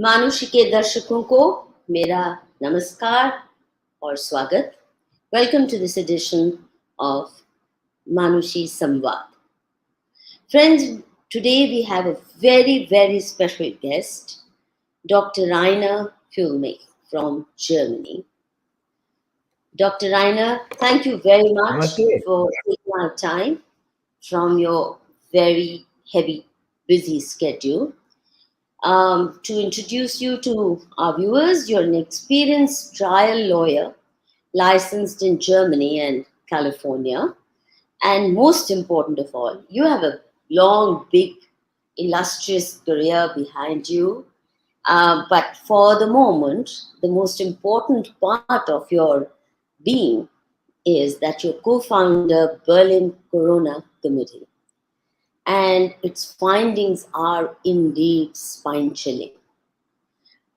मानुषी के दर्शकों को मेरा नमस्कार और स्वागत. Welcome to this edition of Manushi Samvad. Friends, today we have a very, very special guest, Dr. Reiner Fuellmich from Germany. Dr. Reiner, thank you very much for taking our time from your very heavy, busy schedule. To introduce you to our viewers, you're an experienced trial lawyer licensed in Germany and California. And most important of all, you have a long, big, illustrious career behind you. But for the moment, the most important part of your being is that you're co-founder Berlin Corona Committee. And its findings are indeed spine-chilling.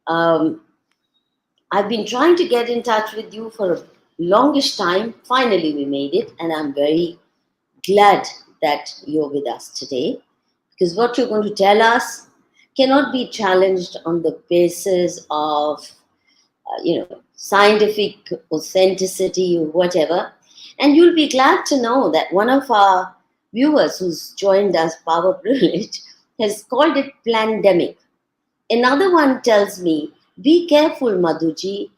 I've been trying to get in touch with you for a longish time. Finally, we made it, and I'm very glad that you're with us today, because what you're going to tell us cannot be challenged on the basis of, scientific authenticity or whatever. And you'll be glad to know that one of our viewers who's joined us, Power Privilege, has called it plandemic. Another one tells me, be careful, Madhuji,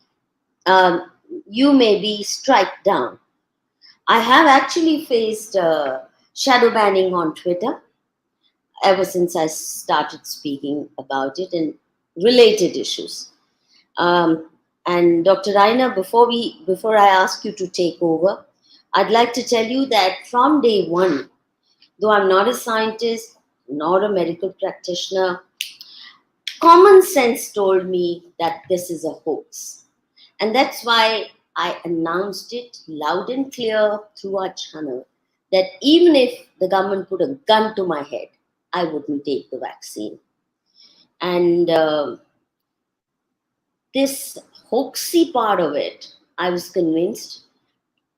you may be struck down. I have actually faced shadow banning on Twitter ever since I started speaking about it and related issues. And Dr. Reiner, before I ask you to take over, I'd like to tell you that from day one, though I'm not a scientist, nor a medical practitioner, common sense told me that this is a hoax. And that's why I announced it loud and clear through our channel that even if the government put a gun to my head, I wouldn't take the vaccine. And this hoaxy part of it, I was convinced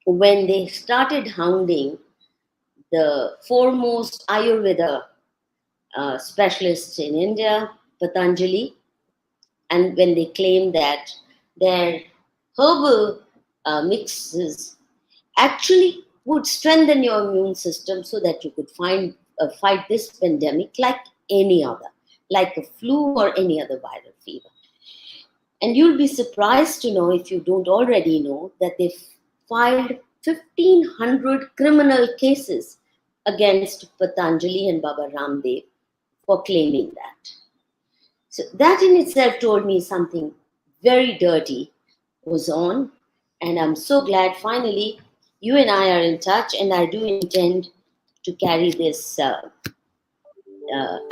when they started hounding the foremost Ayurveda specialist in India, Patanjali, and when they claimed that their herbal mixes actually would strengthen your immune system so that you could fight this pandemic like any other, like a flu or any other viral fever. And you'll be surprised to know, if you don't already know, that they filed 1,500 criminal cases against Patanjali and Baba Ramdev for claiming that. So that in itself told me something very dirty was on, and I'm so glad finally you and I are in touch, and I do intend to carry this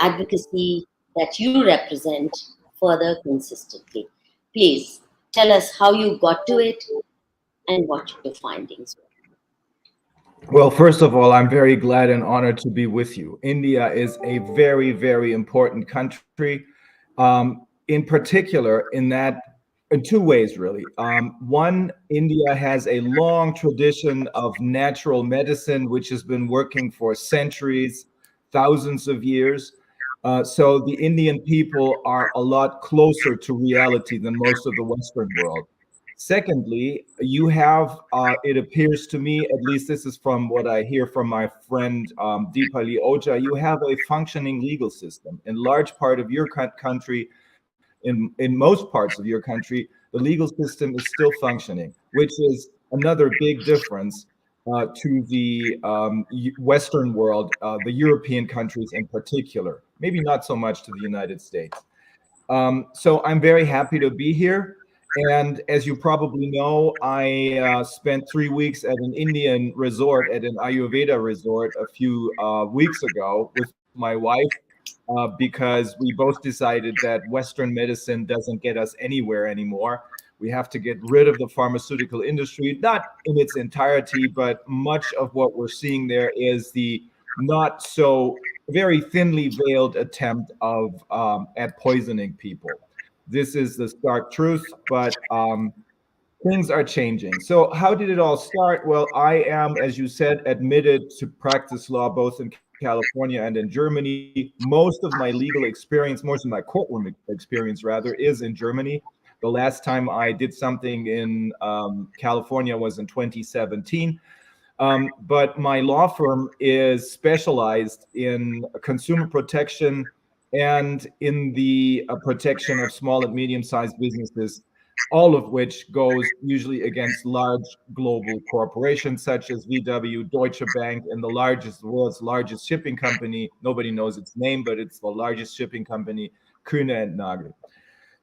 advocacy that you represent further consistently. Please tell us how you got to it and what your findings were. Well, first of all, I'm very glad and honored to be with you. India is a very, very important country, in particular in two ways, really. One, India has a long tradition of natural medicine, which has been working for centuries, thousands of years. So the Indian people are a lot closer to reality than most of the Western world. Secondly, you have, it appears to me, at least this is from what I hear from my friend Deepali Oja, you have a functioning legal system. In large part of your country, in most parts of your country, the legal system is still functioning, which is another big difference to the Western world, the European countries in particular, maybe not so much to the United States. So I'm very happy to be here. And as you probably know, I spent 3 weeks at an Indian resort, at an Ayurveda resort a few weeks ago with my wife, because we both decided that Western medicine doesn't get us anywhere anymore. We have to get rid of the pharmaceutical industry, not in its entirety, but much of what we're seeing there is the not so very thinly veiled attempt of at poisoning people. This is the stark truth, but things are changing. So how did it all start? Well, I am, as you said, admitted to practice law both in California and in Germany. Most of my legal experience, most of my courtroom experience rather, is in Germany. The last time I did something in California was in 2017. But my law firm is specialized in consumer protection and in the protection of small and medium-sized businesses, all of which goes usually against large global corporations such as VW, Deutsche Bank, and the world's largest shipping company. Nobody knows its name, but it's the largest shipping company, Kühne and Nagel.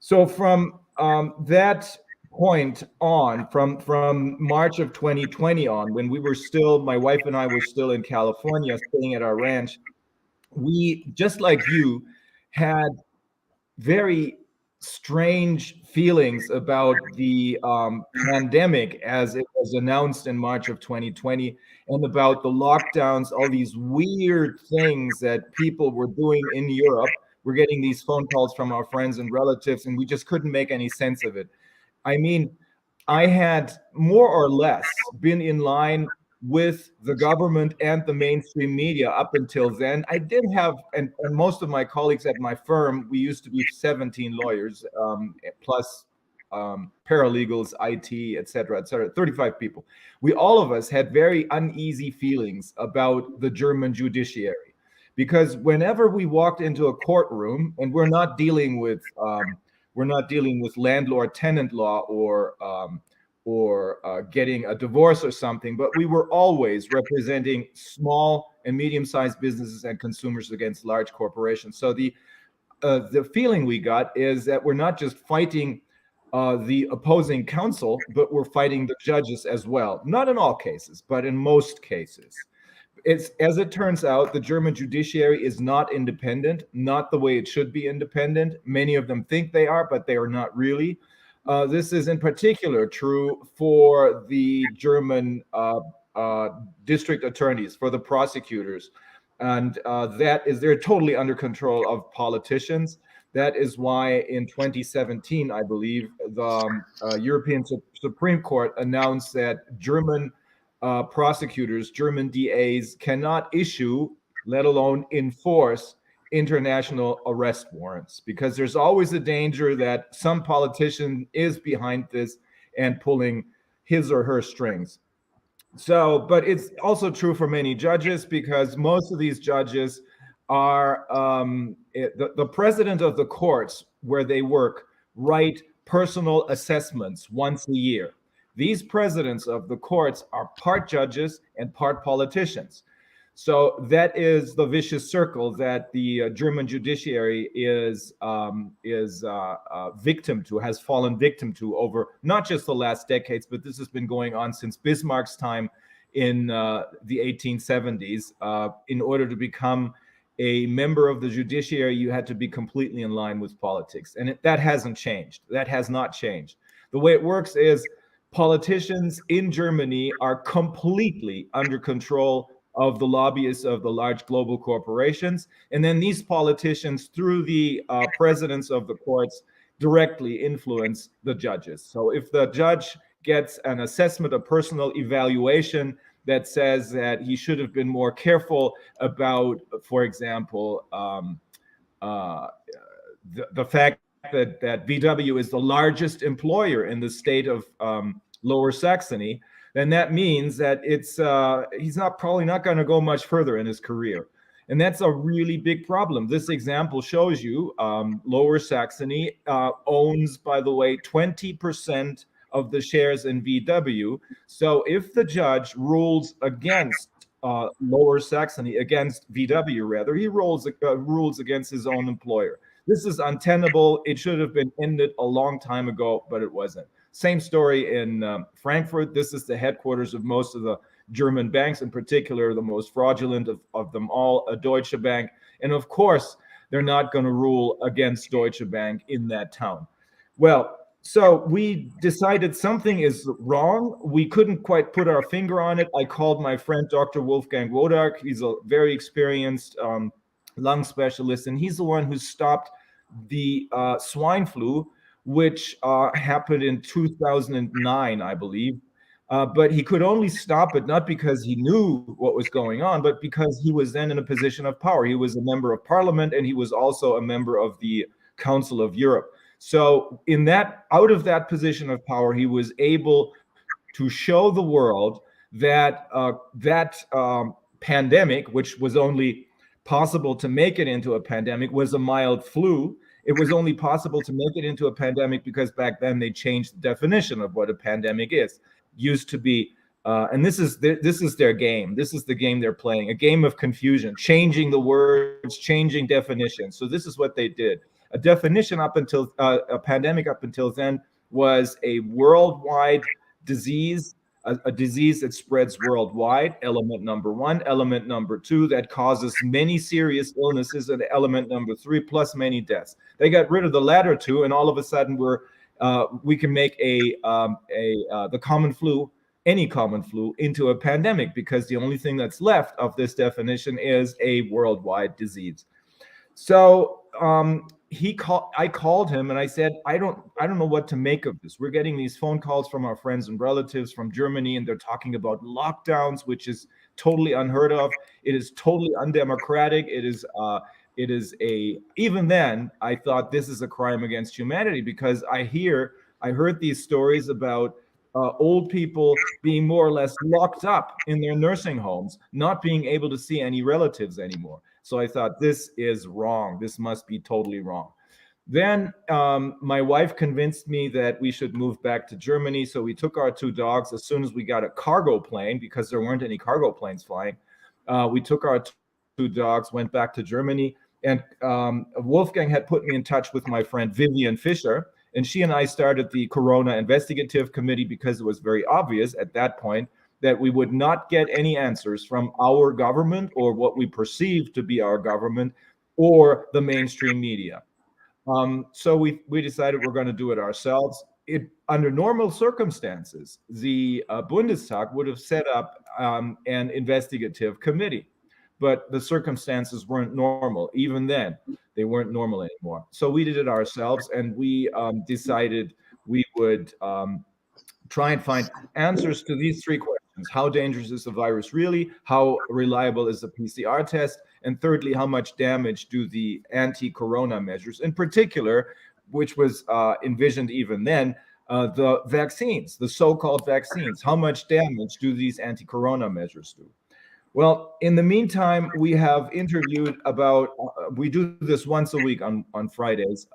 So from that point on, from March of 2020 on, when we were still, my wife and I were still in California, staying at our ranch, we, just like you, had very strange feelings about the pandemic as it was announced in March of 2020, and about the lockdowns, all these weird things that people were doing in Europe. We're getting these phone calls from our friends and relatives, and we just couldn't make any sense of it. I mean, I had more or less been in line with the government and the mainstream media up until then. I did have, and most of my colleagues at my firm, we used to be 17 lawyers, plus paralegals, IT, et cetera, 35 people. All of us had very uneasy feelings about the German judiciary, because whenever we walked into a courtroom, and we're not dealing with landlord-tenant law or getting a divorce or something, but we were always representing small and medium-sized businesses and consumers against large corporations. So the feeling we got is that we're not just fighting the opposing counsel, but we're fighting the judges as well. Not in all cases, but in most cases. As it turns out, the German judiciary is not independent, not the way it should be independent. Many of them think they are, but they are not really. This is in particular true for the German district attorneys, for the prosecutors. And they're totally under control of politicians. That is why in 2017, I believe, the European Supreme Court announced that German prosecutors, German DAs, cannot issue, let alone enforce, international arrest warrants, because there's always a danger that some politician is behind this and pulling his or her strings. So, but it's also true for many judges, because most of these judges are the president of the courts where they work write personal assessments once a year. These presidents of the courts are part judges and part politicians. So that is the vicious circle that the German judiciary is victim to, has fallen victim to over not just the last decades, but this has been going on since Bismarck's time in the 1870s. In order to become a member of the judiciary, you had to be completely in line with politics. And that hasn't changed. That has not changed. The way it works is politicians in Germany are completely under control of the lobbyists of the large global corporations. And then these politicians, through the presidents of the courts, directly influence the judges. So if the judge gets an assessment, a personal evaluation that says that he should have been more careful about, for example, the fact that VW is the largest employer in the state of Lower Saxony, then that means that he's probably not going to go much further in his career. And that's a really big problem. This example shows you Lower Saxony owns, by the way, 20% of the shares in VW. So if the judge rules against Lower Saxony, against VW rather, he rules against his own employer. This is untenable. It should have been ended a long time ago, but it wasn't. Same story in Frankfurt. This is the headquarters of most of the German banks, in particular, the most fraudulent of them all, a Deutsche Bank. And of course, they're not going to rule against Deutsche Bank in that town. Well, so we decided something is wrong. We couldn't quite put our finger on it. I called my friend, Dr. Wolfgang Wodark. He's a very experienced lung specialist, and he's the one who stopped the swine flu, which happened in 2009, I believe. But he could only stop it not because he knew what was going on, but because he was then in a position of power. He was a member of parliament, and he was also a member of the Council of Europe. So out of that position of power, he was able to show the world that pandemic, which was only possible to make it into a pandemic, was a mild flu. It was only possible to make it into a pandemic because back then they changed the definition of what a pandemic is. Used to be, and this is their game. This is the game they're playing, a game of confusion, changing the words, changing definitions. So this is what they did. A definition up until a pandemic up until then was a worldwide disease, a disease that spreads worldwide, element number one. Element number two, that causes many serious illnesses, and element number three, plus many deaths. They got rid of the latter two, and all of a sudden we can make the common flu, any common flu, into a pandemic, because the only thing that's left of this definition is a worldwide disease. So I called him and I said, I don't know what to make of this. We're getting these phone calls from our friends and relatives from Germany, and they're talking about lockdowns, which is totally unheard of. It is totally undemocratic. Even then, I thought this is a crime against humanity, because I heard these stories about old people being more or less locked up in their nursing homes, not being able to see any relatives anymore. So I thought, this is wrong. This must be totally wrong. Then my wife convinced me that we should move back to Germany. So we took our two dogs as soon as we got a cargo plane, because there weren't any cargo planes flying. We took our two dogs, went back to Germany, and Wolfgang had put me in touch with my friend Viviane Fischer, and she and I started the Corona Investigative Committee, because it was very obvious at that point that we would not get any answers from our government, or what we perceived to be our government, or the mainstream media. So we decided we're going to do it ourselves. Under normal circumstances, the Bundestag would have set up an investigative committee, but the circumstances weren't normal. Even then, they weren't normal anymore. So we did it ourselves, and we decided we would try and find answers to these three questions. How dangerous is the virus really? How reliable is the PCR test? And thirdly, how much damage do the anti-corona measures, in particular, which was envisioned even then, the vaccines, the so-called vaccines, how much damage do these anti-corona measures do? Well, in the meantime, we have interviewed we do this once a week on Fridays.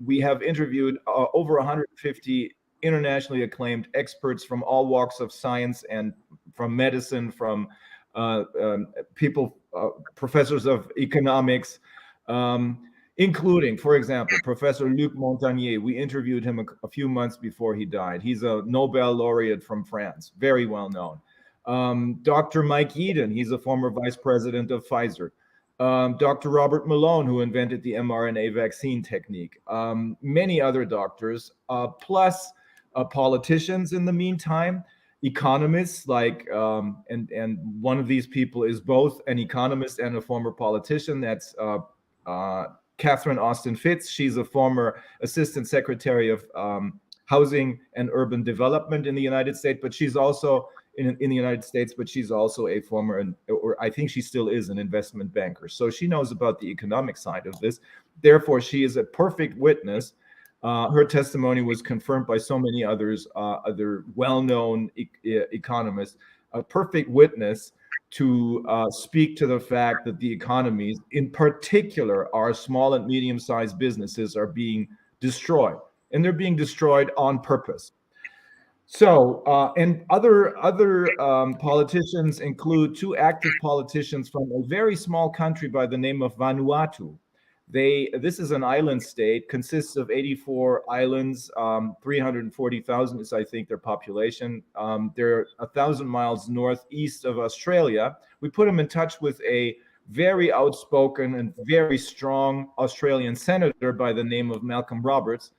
We have interviewed over 150 internationally acclaimed experts from all walks of science and from medicine, from people, professors of economics, including, for example, Professor Luc Montagnier. We interviewed him a few months before he died. He's a Nobel laureate from France, very well known. Dr. Mike Eden, he's a former vice president of Pfizer. Dr. Robert Malone, who invented the mRNA vaccine technique. Many other doctors, plus politicians in the meantime, economists, like, and one of these people is both an economist and a former politician. That's Catherine Austin Fitts. She's a former assistant secretary of housing and urban development in the United States, but she's also in the United States, but she's also a former, or I think she still is, an investment banker. So she knows about the economic side of this. Therefore, she is a perfect witness. Her testimony was confirmed by so many others, other well-known economists, a perfect witness to speak to the fact that the economies, in particular, our small and medium-sized businesses, are being destroyed, and they're being destroyed on purpose. So, and other politicians include two active politicians from a very small country by the name of Vanuatu. This is an island state, consists of 84 islands, 340,000 is, I think, their population. They're 1,000 miles northeast of Australia. We put them in touch with a very outspoken and very strong Australian senator by the name of Malcolm Roberts.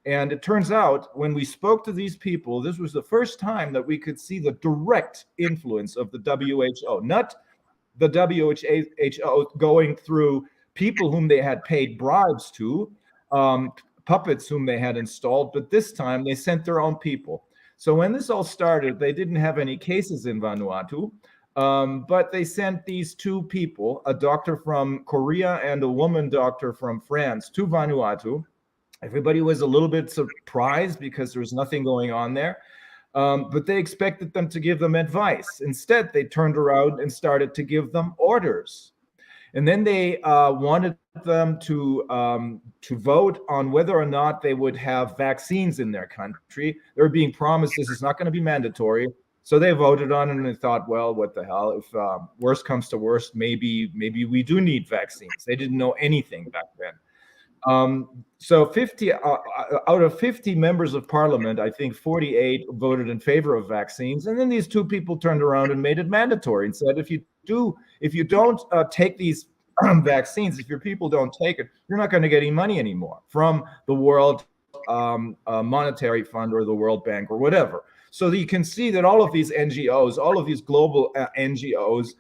And it turns out, when we spoke to these people, this was the first time that we could see the direct influence of the WHO, not the WHO going through people whom they had paid bribes to, puppets whom they had installed, but this time they sent their own people. So when this all started, they didn't have any cases in Vanuatu, but they sent these two people, a doctor from Korea and a woman doctor from France, to Vanuatu. Everybody was a little bit surprised because there was nothing going on there. But they expected them to give them advice. Instead, they turned around and started to give them orders. And then they wanted them to vote on whether or not they would have vaccines in their country. They were being promised this is not going to be mandatory. So they voted on it and they thought, well, what the hell? If worst comes to worst, maybe we do need vaccines. They didn't know anything back then. So 50 out of 50 members of parliament, I think 48 voted in favor of vaccines. And then these two people turned around and made it mandatory and said, if you don't take these vaccines, if your people don't take it, you're not going to get any money anymore from the World Monetary Fund or the World Bank or whatever. So you can see that all of these NGOs, all of these global NGOs,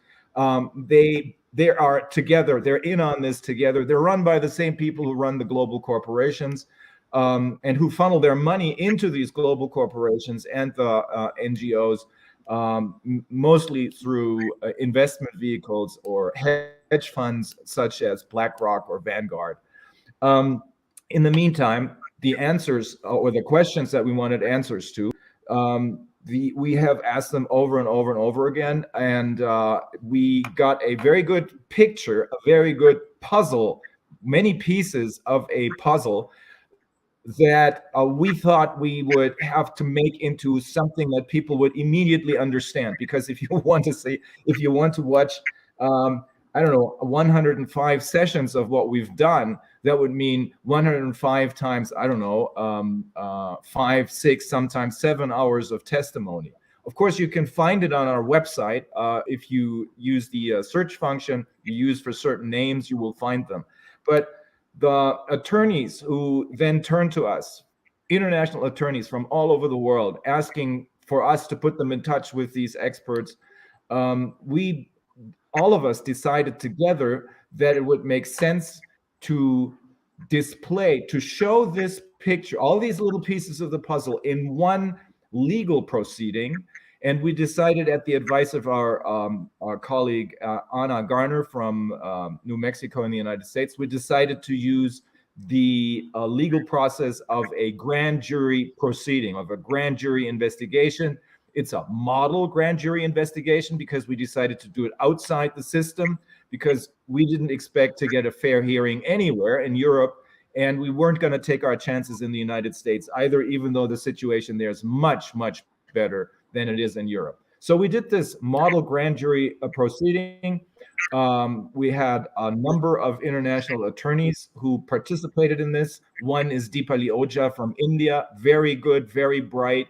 they are together. They're in on this together. They're run by the same people who run the global corporations and who funnel their money into these global corporations and the NGOs, mostly through investment vehicles or hedge funds such as BlackRock or Vanguard. In the meantime, the answers or the questions that we wanted answers to, we have asked them over and over and over again, and we got a very good picture, a very good puzzle, many pieces of a puzzle that we thought we would have to make into something that people would immediately understand. Because if you want to watch, I don't know, 105 sessions of what we've done, that would mean 105 times, I don't know, 5, 6, sometimes 7 hours of testimony. Of course, you can find it on our website. If you use the search function you use for certain names, you will find them. But the attorneys who then turned to us, international attorneys from all over the world, asking for us to put them in touch with these experts, all of us decided together that it would make sense to show this picture, all these little pieces of the puzzle in one legal proceeding. And we decided, at the advice of our colleague Ana Garner from New Mexico in the United States, we decided to use the legal process of a grand jury proceeding, of a grand jury investigation. It's a model grand jury investigation because we decided to do it outside the system, because we didn't expect to get a fair hearing anywhere in Europe, and we weren't going to take our chances in the United States either, even though the situation there is much, much better than it is in Europe. So we did this model grand jury proceeding. We had a number of international attorneys who participated in this. One is Deepali Ojha from India, very good, very bright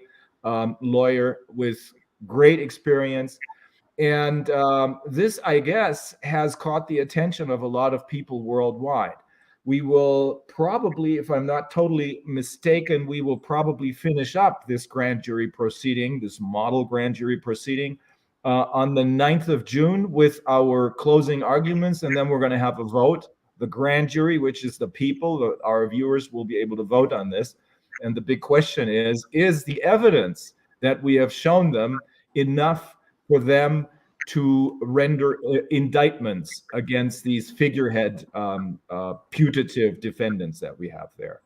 lawyer with great experience. And this, I guess, has caught the attention of a lot of people worldwide. We will probably, if I'm not totally mistaken, we will probably finish up this grand jury proceeding, this model grand jury proceeding, on the 9th of June with our closing arguments, and then we're going to have a vote. The grand jury, which is the people, our viewers, will be able to vote on this. And the big question is the evidence that we have shown them enough for them to render indictments against these figurehead putative defendants that we have there?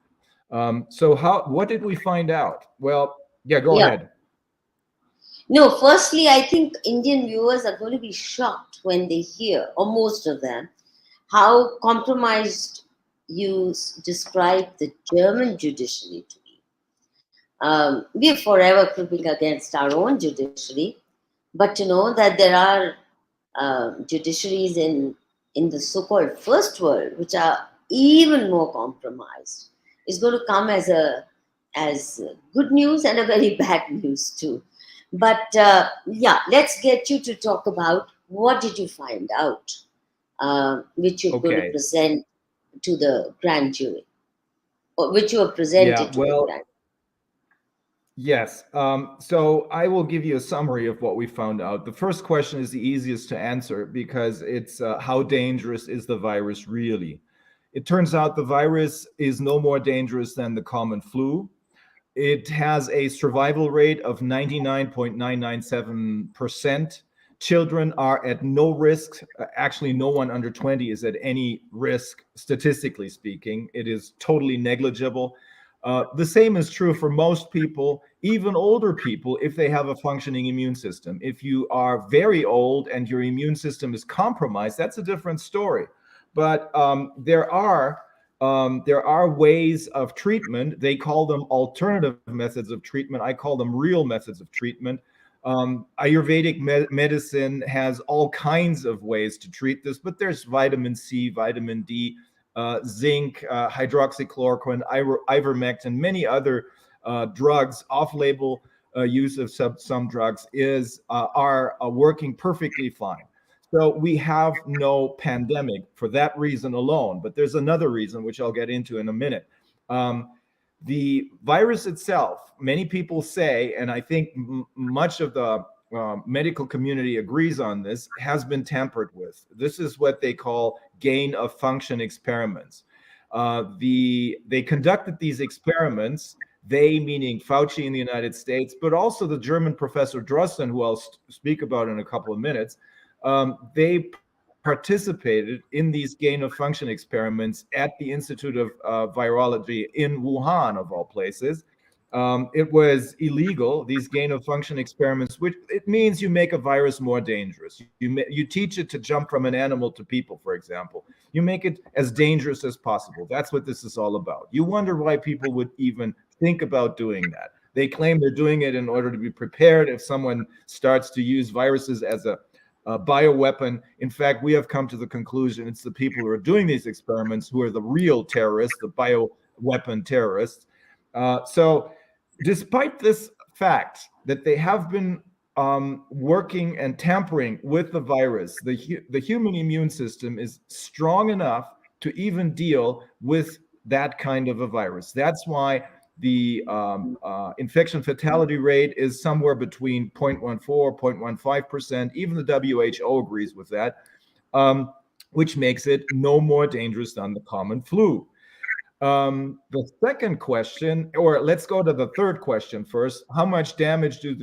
So what did we find out? Well, go ahead. No, firstly, I think Indian viewers are going to be shocked when they hear, or most of them, how compromised you describe the German judiciary to be. We are forever cribbing against our own judiciary, but to know that there are judiciaries in the so-called first world which are even more compromised is going to come as good news and a very bad news too. But let's get you to talk about what did you find out, which you're going to present to the grand jury, or which you have presented to the grand jury. Yes. So I will give you a summary of what we found out. The first question is the easiest to answer because it's how dangerous is the virus really? It turns out the virus is no more dangerous than the common flu. It has a survival rate of 99.997%. Children are at no risk. Actually, no one under 20 is at any risk, statistically speaking. It is totally negligible. The same is true for most people, even older people, if they have a functioning immune system. If you are very old and your immune system is compromised, that's a different story. But there are ways of treatment. They call them alternative methods of treatment. I call them real methods of treatment. Ayurvedic medicine has all kinds of ways to treat this, but there's vitamin C, vitamin D, zinc, hydroxychloroquine, ivermectin, many other drugs. Off-label use of some drugs are working perfectly fine. So we have no pandemic for that reason alone. But there's another reason, which I'll get into in a minute. The virus itself, many people say, and I think much of the medical community agrees on this, has been tampered with. This is what they call gain of function experiments. They conducted these experiments, they meaning Fauci in the United States, but also the German professor Drosten, who I'll speak about in a couple of minutes. They participated in these gain of function experiments at the Institute of Virology in Wuhan, of all places. It was illegal, these gain of function experiments, which it means you make a virus more dangerous. You teach it to jump from an animal to people, for example. You make it as dangerous as possible. That's what this is all about. You wonder why people would even think about doing that. They claim they're doing it in order to be prepared if someone starts to use viruses as a bioweapon. In fact, we have come to the conclusion it's the people who are doing these experiments who are the real terrorists, the bioweapon terrorists. So despite this fact that they have been working and tampering with the virus, the human immune system is strong enough to even deal with that kind of a virus. That's why the infection fatality rate is somewhere between 0.14, 0.15%. Even the WHO agrees with that, which makes it no more dangerous than the common flu. The second question, or let's go to the third question first. How much damage do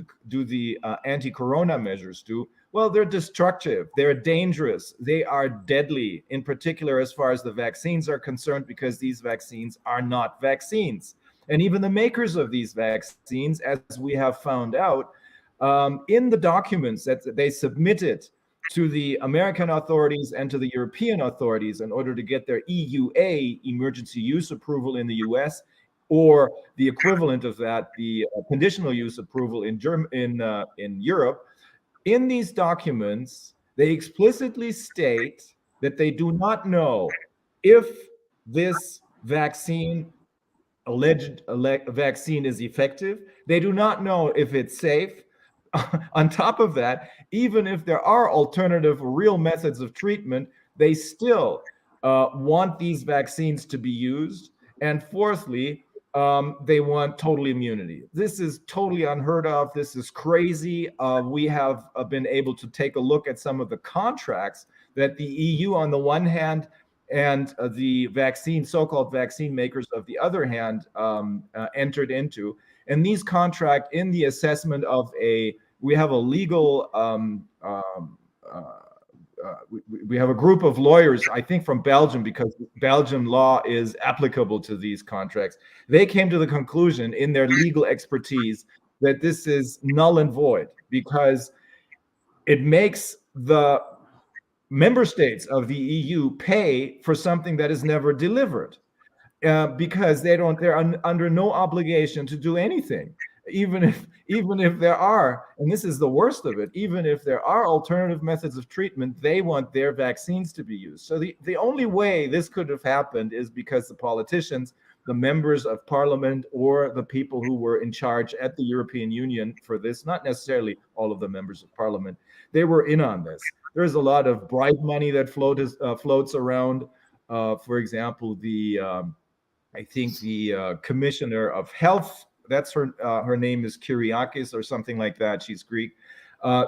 the anti-corona measures do? Well, they're destructive. They're dangerous. They are deadly, in particular as far as the vaccines are concerned, because these vaccines are not vaccines. And even the makers of these vaccines, as we have found out, in the documents that they submitted to the American authorities and to the European authorities in order to get their EUA, emergency use approval in the US, or the equivalent of that, the conditional use approval in Europe, in these documents, they explicitly state that they do not know if this alleged vaccine is effective. They do not know if it's safe. On top of that, even if there are alternative real methods of treatment, they still want these vaccines to be used. And fourthly, they want total immunity. This is totally unheard of. This is crazy. We have been able to take a look at some of the contracts that the EU on the one hand and the so-called vaccine makers of the other hand entered into. And these contracts, in the assessment of we have a legal, we have a group of lawyers, I think from Belgium, because Belgian law is applicable to these contracts. They came to the conclusion in their legal expertise that this is null and void, because it makes the member states of the EU pay for something that is never delivered. Because they're under no obligation to do anything, even if there are, and this is the worst of it, even if there are alternative methods of treatment, they want their vaccines to be used. So the only way this could have happened is because the politicians, the members of parliament, or the people who were in charge at the European Union for this, not necessarily all of the members of parliament, they were in on this. There's a lot of bribe money that floats around. For example, I think the commissioner of health, that's her name is Kyriakis or something like that. She's Greek.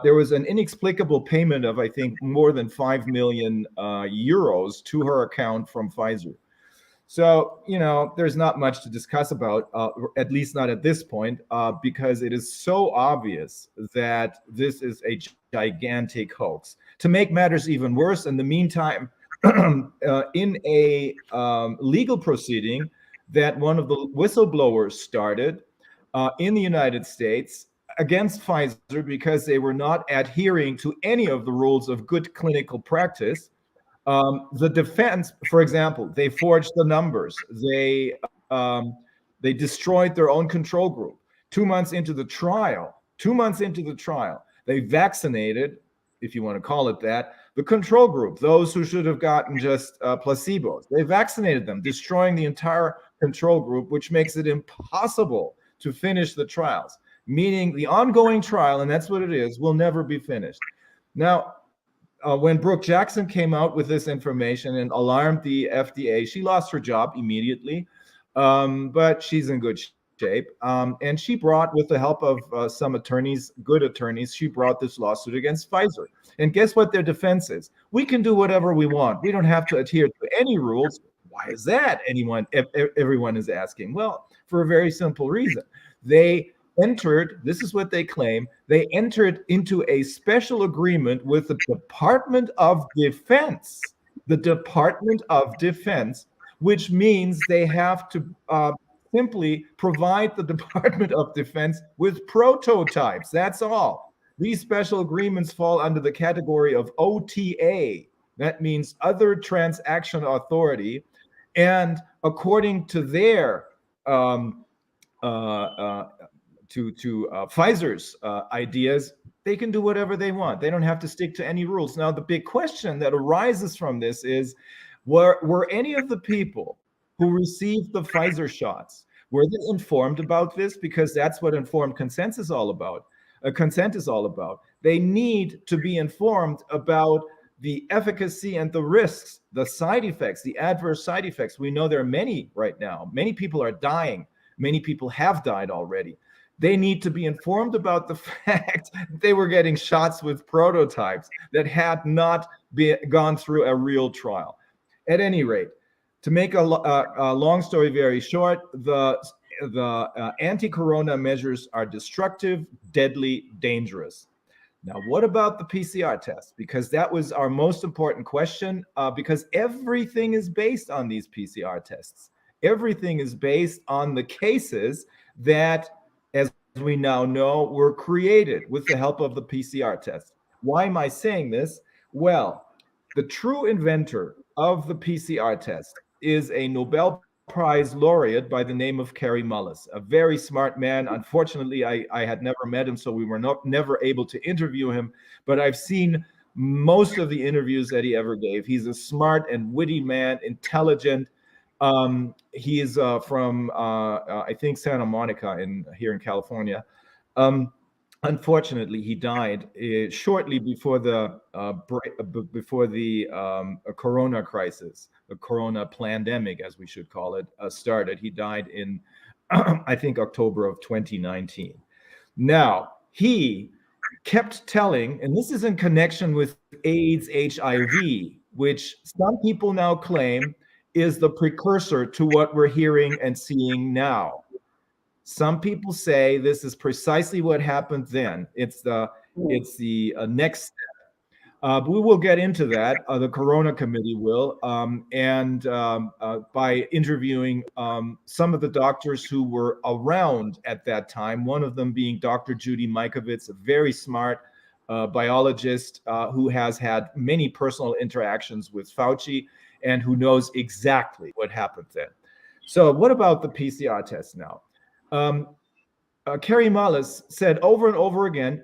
There was an inexplicable payment of, I think, more than 5 million euros to her account from Pfizer. So, there's not much to discuss about, at least not at this point, because it is so obvious that this is a gigantic hoax. To make matters even worse, in the meantime, in a legal proceeding that one of the whistleblowers started in the United States against Pfizer because they were not adhering to any of the rules of good clinical practice, the defense, for example, they forged the numbers. They destroyed their own control group. 2 months into the trial, they vaccinated, if you want to call it that, the control group, those who should have gotten just placebos. They vaccinated them, destroying the entire control group, which makes it impossible to finish the trials, meaning the ongoing trial, and that's what it is, will never be finished. Now, when Brooke Jackson came out with this information and alarmed the FDA, she lost her job immediately, but she's in good shape. And she brought, with the help of some attorneys, good attorneys, she brought this lawsuit against Pfizer. And guess what their defense is? We can do whatever we want. We don't have to adhere to any rules. Why is that? Everyone is asking. Well, for a very simple reason. They entered, this is what they claim, they entered into a special agreement with the Department of Defense, which means they have to simply provide the Department of Defense with prototypes. That's all. These special agreements fall under the category of OTA. That means Other Transaction Authority. And according to their Pfizer's ideas, they can do whatever they want. They don't have to stick to any rules. Now, the big question that arises from this is, were any of the people who received the Pfizer shots, were they informed about this? Because that's what informed consent is all about. They need to be informed about the efficacy and the risks, the side effects, the adverse side effects. We know there are many right now. Many people are dying. Many people have died already. They need to be informed about the fact they were getting shots with prototypes that had not gone through a real trial. At any rate, to make a long story very short, the anti-corona measures are destructive, deadly, dangerous. Now, what about the PCR test? Because that was our most important question, because everything is based on these PCR tests. Everything is based on the cases that, as we now know, were created with the help of the PCR test. Why am I saying this? Well, the true inventor of the PCR test is a Nobel Prize laureate by the name of Kary Mullis, a very smart man. Unfortunately, I had never met him, so we were never able to interview him, but I've seen most of the interviews that he ever gave. He's a smart and witty man, intelligent. He is from, I think, Santa Monica here in California. Unfortunately, he died shortly before the Corona crisis, the Corona pandemic, as we should call it, started. He died in, I think, October of 2019. Now, he kept telling, and this is in connection with AIDS, HIV, which some people now claim is the precursor to what we're hearing and seeing now. Some people say this is precisely what happened then. It's the next step. But we will get into that. The Corona Committee will, by interviewing some of the doctors who were around at that time, one of them being Dr. Judy Mikovits, a very smart biologist who has had many personal interactions with Fauci and who knows exactly what happened then. So what about the PCR test now? Kary Mullis said over and over again,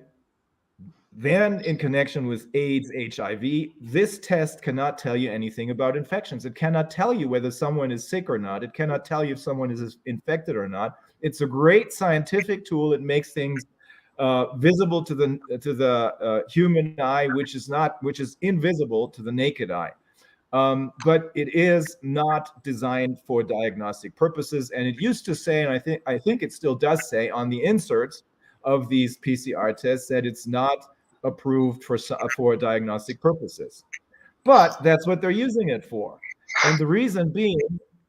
then in connection with AIDS, HIV, this test cannot tell you anything about infections. It cannot tell you whether someone is sick or not. It cannot tell you if someone is infected or not. It's a great scientific tool. It makes things visible to the human eye, which is invisible to the naked eye. But it is not designed for diagnostic purposes. And it used to say, and I think it still does say on the inserts of these PCR tests, that it's not approved for diagnostic purposes. But that's what they're using it for. And the reason being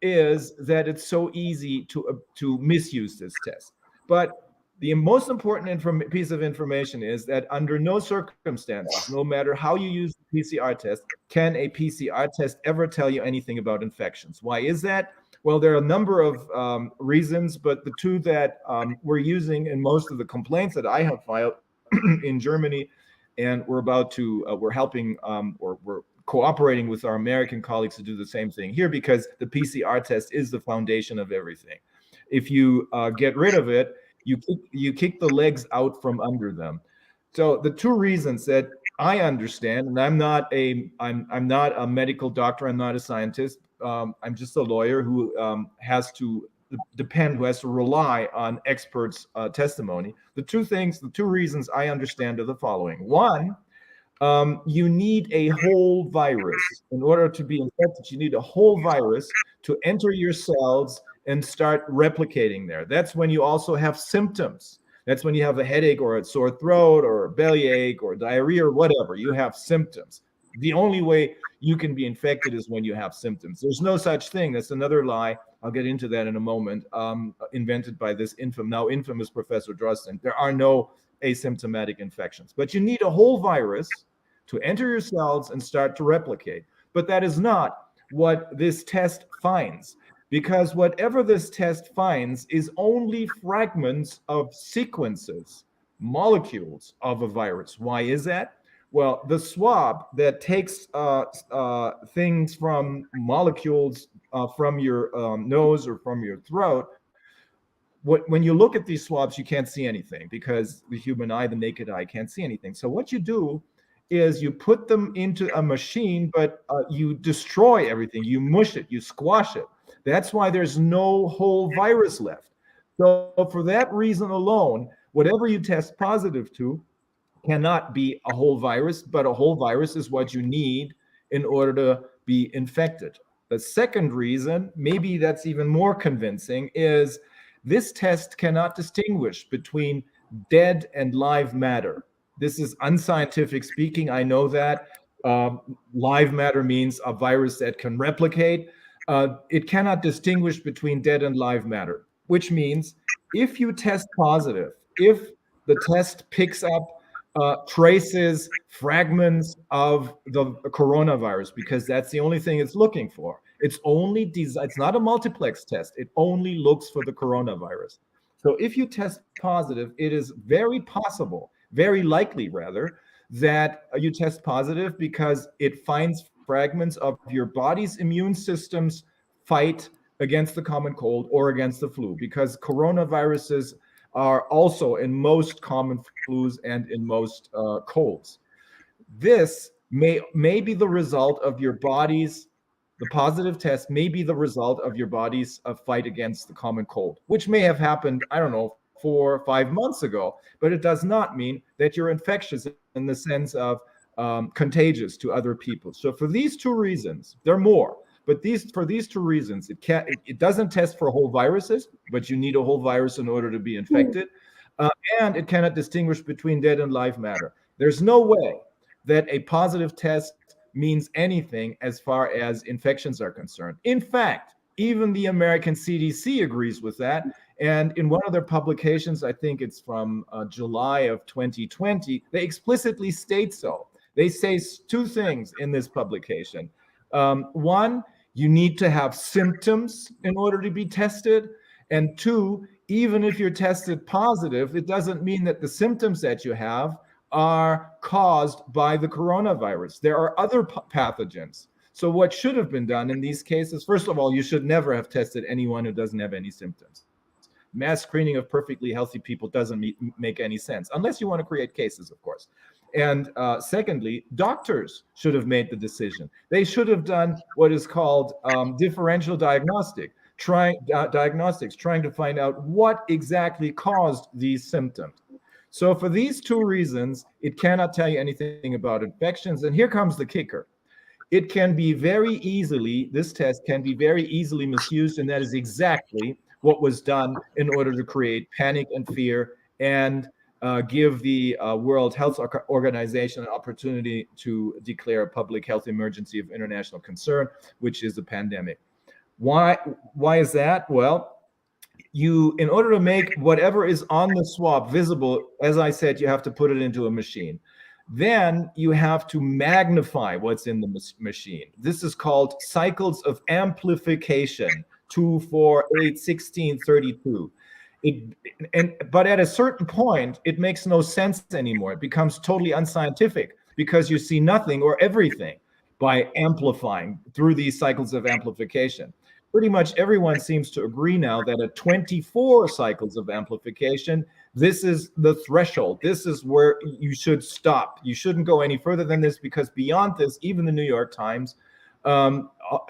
is that it's so easy to misuse this test. But the most important piece of information is that under no circumstances, no matter how you use the PCR test, can a PCR test ever tell you anything about infections. Why is that? Well, there are a number of reasons, but the two that we're using in most of the complaints that I have filed in Germany, and we're helping or we're cooperating with our American colleagues to do the same thing here, because the PCR test is the foundation of everything. If you get rid of it, you kick the legs out from under them. So the two reasons that I understand, and I'm not a medical doctor, I'm not a scientist, I'm just a lawyer who has to rely on experts' testimony. The two reasons I understand are the following. One, you need a whole virus. In order to be infected, you need a whole virus to enter your cells and start replicating there. That's when you also have symptoms. That's when you have a headache or a sore throat or a bellyache or diarrhea or whatever. You have symptoms. The only way you can be infected is when you have symptoms. There's no such thing. That's another lie. I'll get into that in a moment, invented by this now infamous Professor Drosten. There are no asymptomatic infections. But you need a whole virus to enter your cells and start to replicate. But that is not what this test finds, because whatever this test finds is only fragments of sequences, molecules of a virus. Why is that? Well, the swab that takes things from molecules from your nose or from your throat, when you look at these swabs, you can't see anything because the human eye, the naked eye, can't see anything. So what you do is you put them into a machine, but you destroy everything. You mush it, you squash it. That's why there's no whole virus left. So for that reason alone, whatever you test positive to cannot be a whole virus, but a whole virus is what you need in order to be infected. The second reason, maybe that's even more convincing, is this test cannot distinguish between dead and live matter. This is unscientific speaking, I know that. Live matter means a virus that can replicate. It cannot distinguish between dead and live matter, which means if you test positive, if the test picks up traces, fragments of the coronavirus, because that's the only thing it's looking for. It's not a multiplex test. It only looks for the coronavirus. So if you test positive, it is very possible, very likely rather, that you test positive because it finds fragments of your body's immune system's fight against the common cold or against the flu, because coronaviruses are also in most common flus and in most colds. This may be the result of your body's, the positive test may be the result of your body's fight against the common cold, which may have happened, I don't know, 4 or 5 months ago, but it does not mean that you're infectious in the sense of contagious to other people. So for these two reasons, there are more, but for these two reasons, it doesn't test for whole viruses, but you need a whole virus in order to be infected, and it cannot distinguish between dead and live matter. There's no way that a positive test means anything as far as infections are concerned. In fact, even the American CDC agrees with that. And in one of their publications, I think it's from July of 2020, they explicitly state so. They say two things in this publication. One, you need to have symptoms in order to be tested. And two, even if you're tested positive, it doesn't mean that the symptoms that you have are caused by the coronavirus. There are other pathogens. So what should have been done in these cases, first of all, you should never have tested anyone who doesn't have any symptoms. Mass screening of perfectly healthy people doesn't make any sense, unless you want to create cases, of course. And secondly, doctors should have made the decision. They should have done what is called differential diagnostics, trying to find out what exactly caused these symptoms. So for these two reasons, it cannot tell you anything about infections. And here comes the kicker. It can be this test can be very easily misused, and that is exactly what was done in order to create panic and fear and give the World Health Organization an opportunity to declare a public health emergency of international concern, which is a pandemic. Why is that? Well, in order to make whatever is on the swab visible, as I said, you have to put it into a machine. Then you have to magnify what's in the machine. This is called cycles of amplification, 2, 4, 8, 16, 32. But at a certain point, it makes no sense anymore. It becomes totally unscientific because you see nothing or everything by amplifying through these cycles of amplification. Pretty much everyone seems to agree now that at 24 cycles of amplification, this is the threshold. This is where you should stop. You shouldn't go any further than this, because beyond this, even the New York Times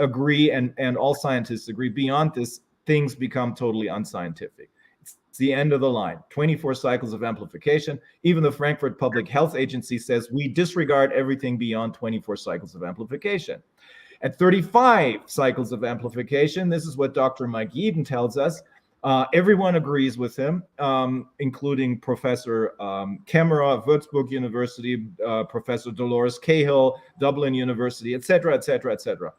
agree, and all scientists agree, beyond this, things become totally unscientific. It's the end of the line. 24 cycles of amplification. Even the Frankfurt Public Health Agency says we disregard everything beyond 24 cycles of amplification. At 35 cycles of amplification, this is what Dr. Mike Yeadon tells us. Everyone agrees with him, including Professor Kemmerer of Würzburg University, Professor Dolores Cahill, Dublin University, et cetera, et cetera, et cetera.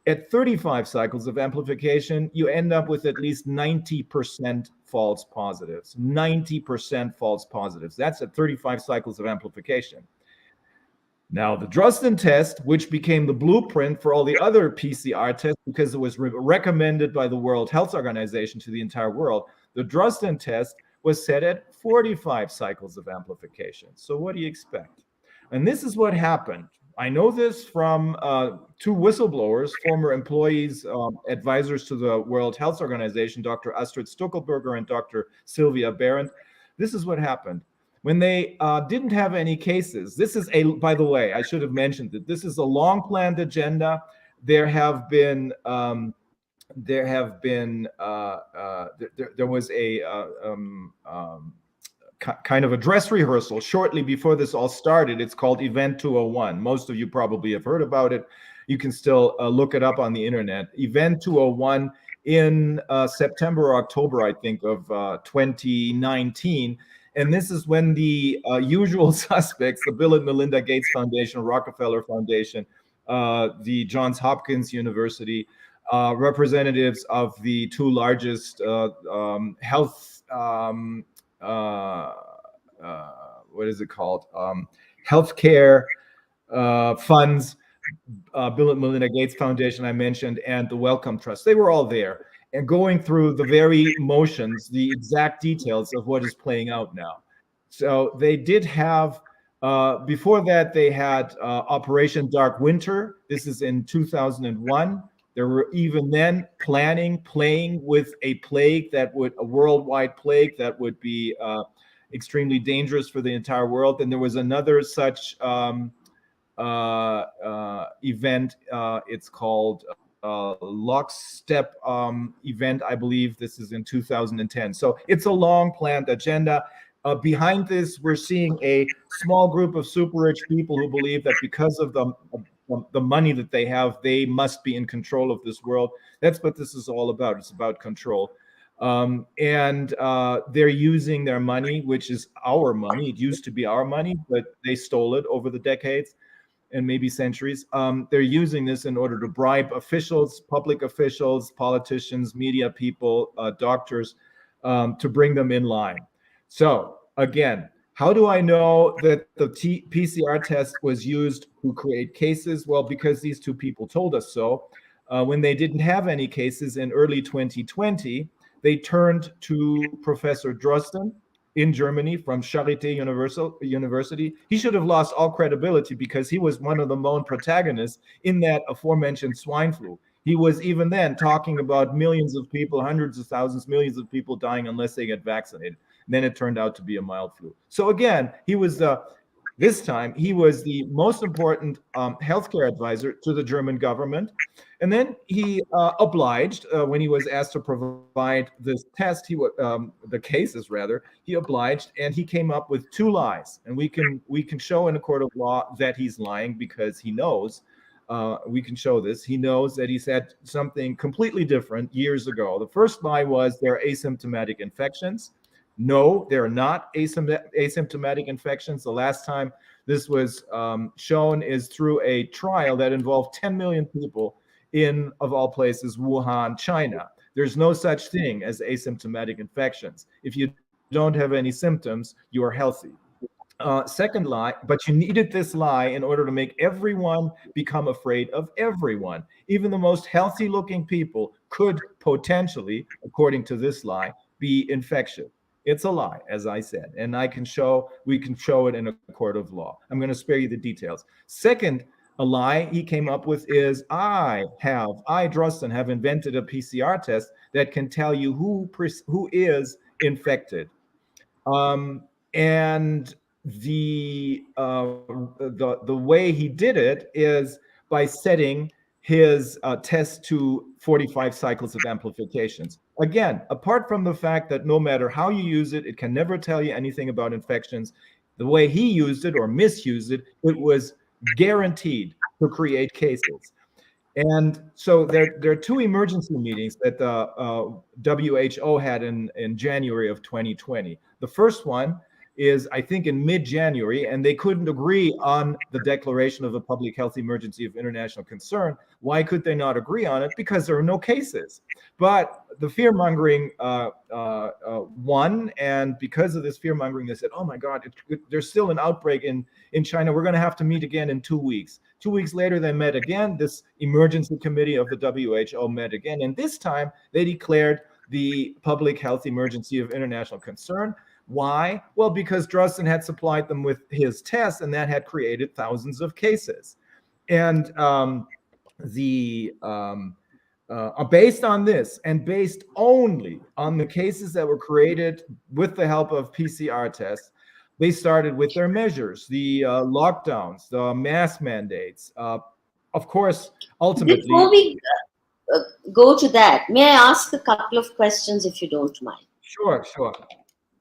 At 35 cycles of amplification, you end up with at least 90% false positives. 90% false positives. That's at 35 cycles of amplification. Now, the Drosten test, which became the blueprint for all the other PCR tests because it was recommended by the World Health Organization to the entire world, the Drosten test was set at 45 cycles of amplification. So what do you expect? And this is what happened. I know this from two whistleblowers, former employees, advisors to the World Health Organization, Dr. Astrid Stuckelberger and Dr. Sylvia Behrendt. This is what happened. When they didn't have any cases, this is by the way, I should have mentioned that this is a long planned agenda. There was a kind of a dress rehearsal shortly before this all started. It's called Event 201. Most of you probably have heard about it. You can still look it up on the internet. Event 201 in September or October, I think, of 2019. And this is when the usual suspects, the Bill and Melinda Gates Foundation, Rockefeller Foundation, the Johns Hopkins University, representatives of the two largest health, what is it called? Healthcare funds, Bill and Melinda Gates Foundation I mentioned, and the Wellcome Trust. They were all there and going through the very motions, the exact details of what is playing out now. So they did have, before that, they had Operation Dark Winter. This is in 2001. They were even then playing with a plague a worldwide plague that would be extremely dangerous for the entire world. And there was another such event. It's called Lockstep event, I believe. This is in 2010. So it's a long planned agenda. Behind this, we're seeing a small group of super rich people who believe that because of the money that they have, they must be in control of this world. That's what this is all about. It's about control. And they're using their money, which is our money. It used to be our money, but they stole it over the decades and maybe centuries. They're using this in order to bribe officials, public officials, politicians, media people, doctors, to bring them in line. So again, how do I know that the PCR test was used to create cases? Well, because these two people told us so. When they didn't have any cases in early 2020, they turned to Professor Drosten in Germany from Charité University. He should have lost all credibility because he was one of the main protagonists in that aforementioned swine flu. He was even then talking about millions of people, hundreds of thousands, millions of people dying unless they get vaccinated. Then it turned out to be a mild flu. So again, he was this time he was the most important healthcare advisor to the German government. And then he obliged, when he was asked to provide this test, the cases rather, he obliged, and he came up with two lies. And we can show in a court of law that he's lying because he knows. We can show this. He knows that he said something completely different years ago. The first lie was there are asymptomatic infections. No, they're not asymptomatic infections. The last time this was shown is through a trial that involved 10 million people in, of all places, Wuhan, China. There's no such thing as asymptomatic infections. If you don't have any symptoms, you are healthy. Second lie, but you needed this lie in order to make everyone become afraid of everyone. Even the most healthy looking people could potentially, according to this lie, be infectious. It's a lie, as I said, and we can show it in a court of law. I'm going to spare you the details. Second, a lie he came up with is I, Drosten, have invented a PCR test that can tell you who is infected. And the way he did it is by setting his test to 45 cycles of amplifications. Again, apart from the fact that no matter how you use it, it can never tell you anything about infections. The way he used it or misused it, it was guaranteed to create cases. And so there are two emergency meetings that the WHO had in January of 2020. The first one is, I think, in mid-January, and they couldn't agree on the declaration of a public health emergency of international concern. Why could they not agree on it? Because there are no cases. But the fear-mongering won, and because of this fear-mongering, they said, oh my God, there's still an outbreak in China. We're going to have to meet again in 2 weeks. 2 weeks later, they met again. This emergency committee of the WHO met again, and this time they declared the public health emergency of international concern. Why? Well, because Drosten had supplied them with his tests, and that had created thousands of cases. And based on this, and based only on the cases that were created with the help of PCR tests, they started with their measures, the lockdowns, the mask mandates. Of course, ultimately... Before we go to that, may I ask a couple of questions if you don't mind? Sure.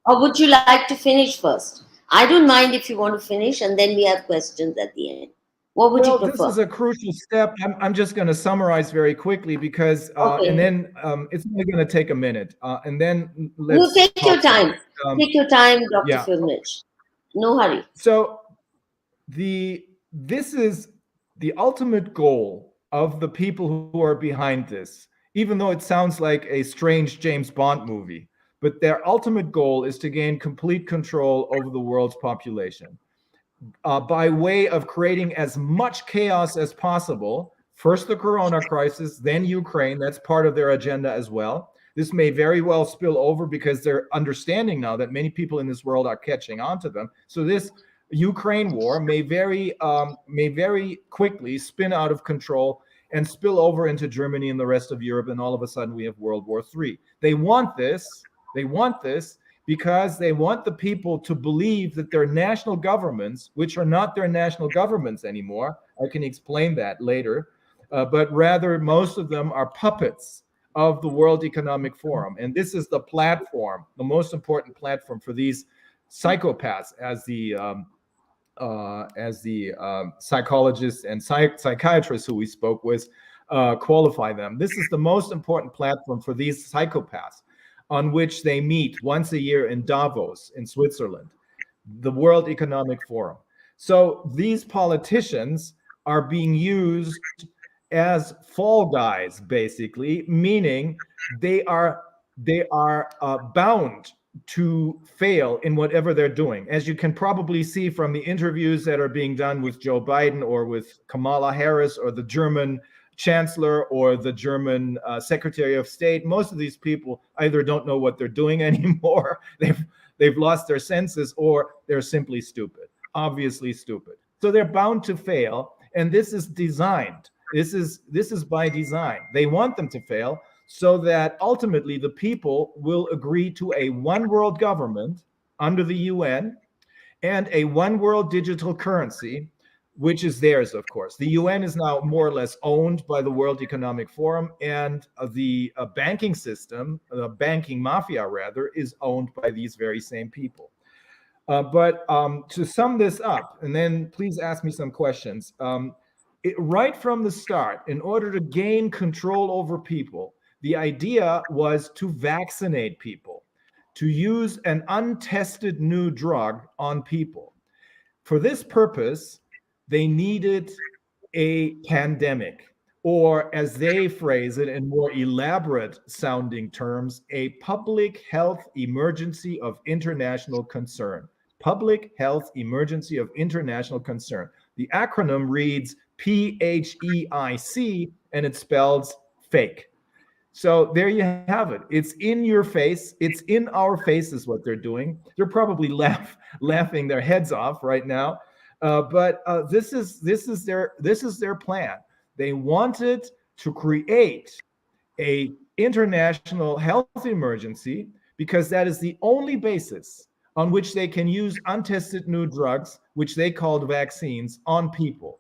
Or would you like to finish first? I don't mind if you want to finish, and then we have questions at the end. What would you prefer? This is a crucial step. I'm just going to summarize very quickly because, okay. And then it's only going to take a minute. And then let's... You take your time. Take your time, Dr. Fuellmich. No hurry. So this is the ultimate goal of the people who are behind this, even though it sounds like a strange James Bond movie. But their ultimate goal is to gain complete control over the world's population by way of creating as much chaos as possible. First, the Corona crisis, then Ukraine. That's part of their agenda as well. This may very well spill over because they're understanding now that many people in this world are catching on to them. So this Ukraine war may very quickly spin out of control and spill over into Germany and the rest of Europe, and all of a sudden we have World War III. They want this because they want the people to believe that their national governments, which are not their national governments anymore, I can explain that later, but rather most of them are puppets of the World Economic Forum. And this is the platform, the most important platform for these psychopaths, as the psychologists and psychiatrists who we spoke with qualify them. This is the most important platform for these psychopaths, on which they meet once a year in Davos in Switzerland, the World Economic Forum. So these politicians are being used as fall guys, basically, meaning they are bound to fail in whatever they're doing. As you can probably see from the interviews that are being done with Joe Biden or with Kamala Harris or the German Chancellor or the German Secretary of State, most of these people either don't know what they're doing anymore, they've lost their senses, or they're simply stupid, obviously stupid. So they're bound to fail, and this is designed. This is by design. They want them to fail so that ultimately the people will agree to a one world government under the UN and a one world digital currency, which is theirs, of course. The UN is now more or less owned by the World Economic Forum, and the banking system, the banking mafia rather, is owned by these very same people. But to sum this up, and then please ask me some questions. Right from the start, in order to gain control over people, the idea was to vaccinate people, to use an untested new drug on people. For this purpose, they needed a pandemic. or as they phrase it in more elaborate sounding terms, a public health emergency of international concern. Public health emergency of international concern. The acronym reads PHEIC, and it spells fake. So there you have it. It's in your face. It's in our faces what they're doing. They're probably laughing their heads off right now. But this is their plan. They wanted to create a international health emergency because that is the only basis on which they can use untested new drugs, which they called vaccines, on people.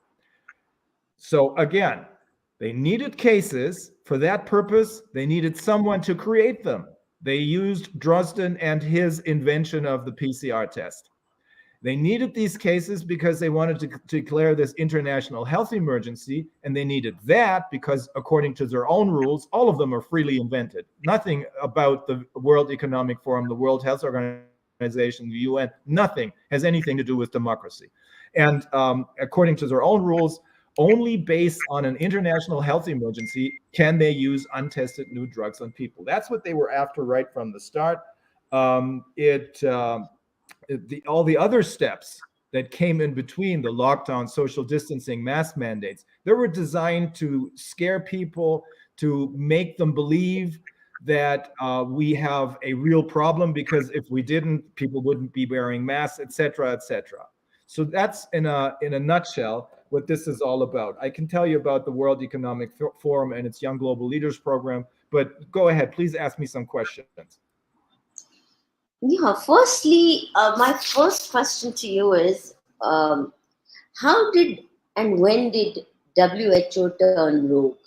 So again, they needed cases. For that purpose, they needed someone to create them. They used Drosten and his invention of the PCR test. They needed these cases because they wanted to declare this international health emergency, and they needed that because, according to their own rules, all of them are freely invented. Nothing about the World Economic Forum, the World Health Organization, the UN, nothing has anything to do with democracy. And according to their own rules, only based on an international health emergency can they use untested new drugs on people. That's what they were after right from the start. All the other steps that came in between, the lockdown, social distancing, mask mandates, they were designed to scare people, to make them believe that we have a real problem, because if we didn't, people wouldn't be wearing masks, et cetera, et cetera. So that's in a nutshell what this is all about. I can tell you about the World Economic Forum and its Young Global Leaders program, but go ahead, please ask me some questions. Yeah, firstly, my first question to you is, how did and when did WHO turn rogue?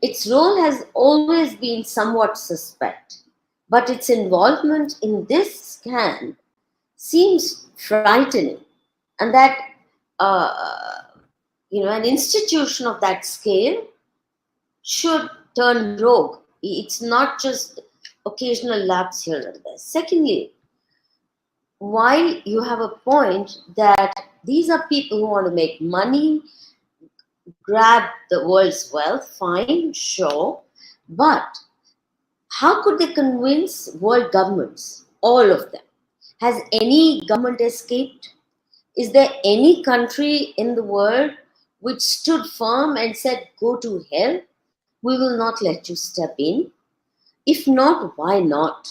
Its role has always been somewhat suspect, but its involvement in this scan seems frightening. And that, an institution of that scale should turn rogue. It's not just occasional lapse here and there. Secondly, while you have a point that these are people who want to make money, grab the world's wealth, fine, sure, but how could they convince world governments, all of them? Has any government escaped? Is there any country in the world which stood firm and said, go to hell, we will not let you step in? If not, why not?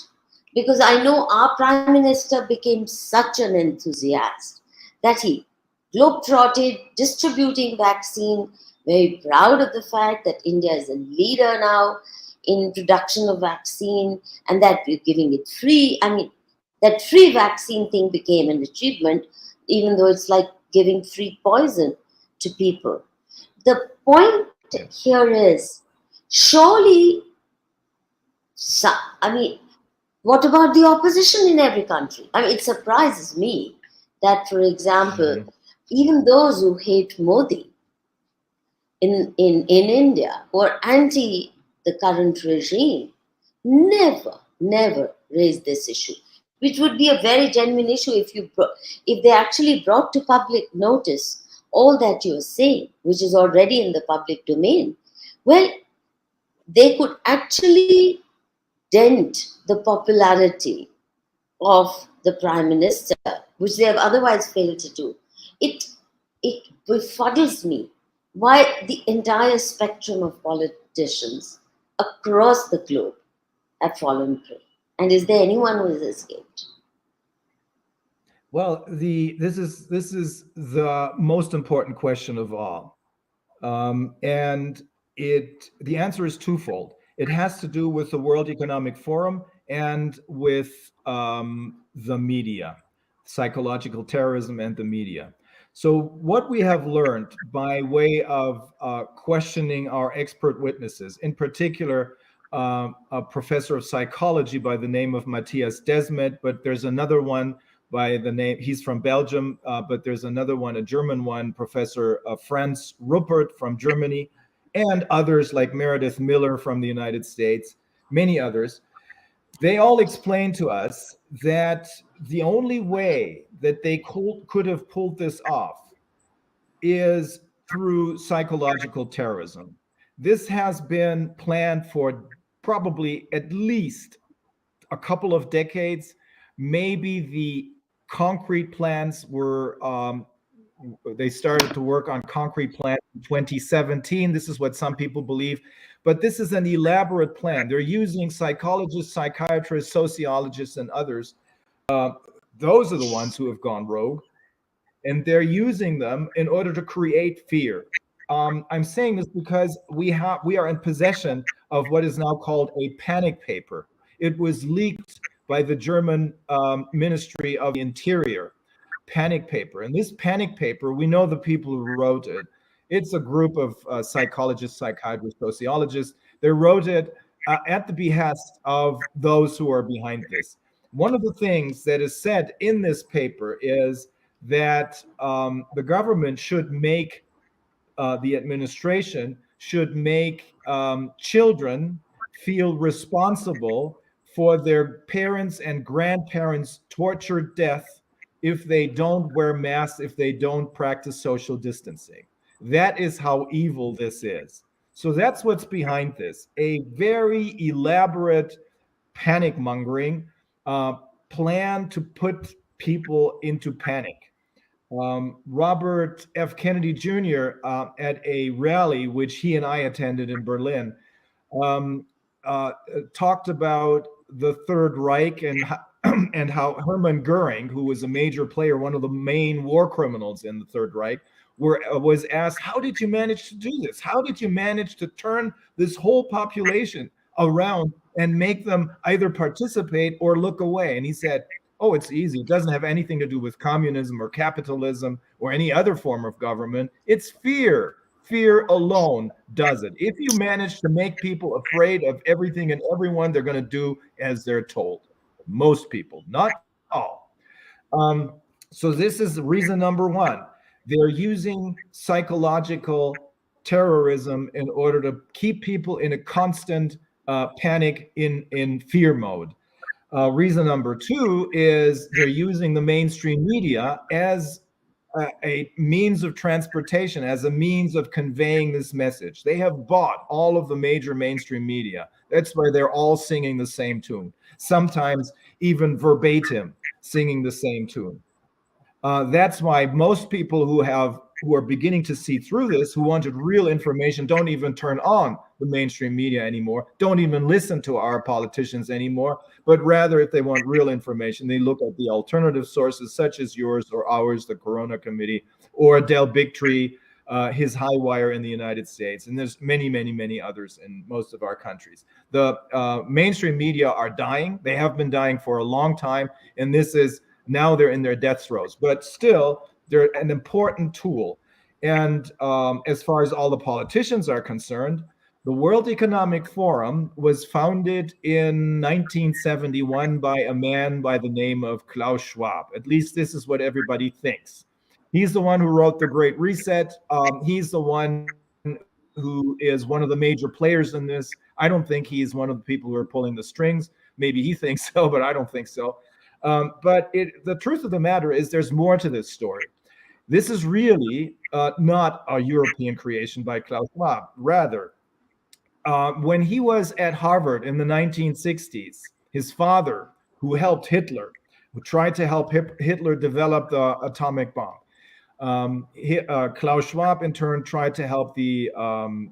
Because I know our Prime Minister became such an enthusiast that he globetrotted, distributing vaccine, very proud of the fact that India is a leader now in production of vaccine and that we're giving it free. I mean, that free vaccine thing became an achievement, even though it's like giving free poison to people. The point here is, surely, what about the opposition in every country? I mean, it surprises me that, for example, even those who hate Modi in India, who are anti the current regime, never raised this issue, which would be a very genuine issue if they actually brought to public notice all that you're saying, which is already in the public domain. Well, they could actually dent the popularity of the Prime Minister, which they have otherwise failed to do. It befuddles me why the entire spectrum of politicians across the globe have fallen prey. And is there anyone who has escaped? Well, this is the most important question of all, and the answer is twofold. It has to do with the World Economic Forum and with the media, psychological terrorism and the media. So what we have learned by way of questioning our expert witnesses, in particular, a professor of psychology by the name of Matthias Desmet, but there's another one by the name, he's from Belgium, but there's another one, a German one, Professor Franz Ruppert from Germany, and others like Meredith Miller from the United States, many others. They all explained to us that the only way that they could have pulled this off is through psychological terrorism. This has been planned for probably at least a couple of decades. Maybe the concrete plans were, they started to work on concrete plans in 2017. This is what some people believe. But this is an elaborate plan. They're using psychologists, psychiatrists, sociologists, and others. Those are the ones who have gone rogue. And they're using them in order to create fear. I'm saying this because we are in possession of what is now called a panic paper. It was leaked by the German Ministry of the Interior, panic paper. And this panic paper, we know the people who wrote it. It's a group of psychologists, psychiatrists, sociologists. They wrote it at the behest of those who are behind this. One of the things that is said in this paper is that the government should make, the administration should make children feel responsible for their parents and grandparents' tortured death if they don't wear masks, if they don't practice social distancing. That is how evil this is. So that's what's behind this, a very elaborate panic mongering plan to put people into panic. Robert F. Kennedy Jr. At a rally which he and I attended in Berlin talked about the Third Reich and how Hermann Goering, who was a major player, one of the main war criminals in the Third Reich, was asked, how did you manage to do this? How did you manage to turn this whole population around and make them either participate or look away? And he said, oh, it's easy. It doesn't have anything to do with communism or capitalism or any other form of government. It's fear. Fear alone does it. If you manage to make people afraid of everything and everyone, they're going to do as they're told. Most people, not all. So this is reason number one. They're using psychological terrorism in order to keep people in a constant panic, in fear mode. Reason number two is they're using the mainstream media as a means of transportation, as a means of conveying this message. They have bought all of the major mainstream media. That's why they're all singing the same tune, sometimes even verbatim singing the same tune. That's why most people who are beginning to see through this, who wanted real information, don't even turn on the mainstream media anymore, don't even listen to our politicians anymore, but rather, if they want real information, they look at the alternative sources such as yours or ours, the Corona Committee, or Del Bigtree, his Highwire in the United States, and there's many, many, many others in most of our countries. The mainstream media are dying. They have been dying for a long time, and this is now they're in their death throes, but still they're an important tool. And as far as all the politicians are concerned, the World Economic Forum was founded in 1971 by a man by the name of Klaus Schwab. At least this is what everybody thinks. He's the one who wrote The Great Reset. He's the one who is one of the major players in this. I don't think he's one of the people who are pulling the strings. Maybe he thinks so, but I don't think so. But the truth of the matter is there's more to this story. This is really not a European creation by Klaus Schwab. Rather, when he was at Harvard in the 1960s, his father, who helped Hitler, who tried to help Hitler develop the atomic bomb, Klaus Schwab, in turn, tried to help the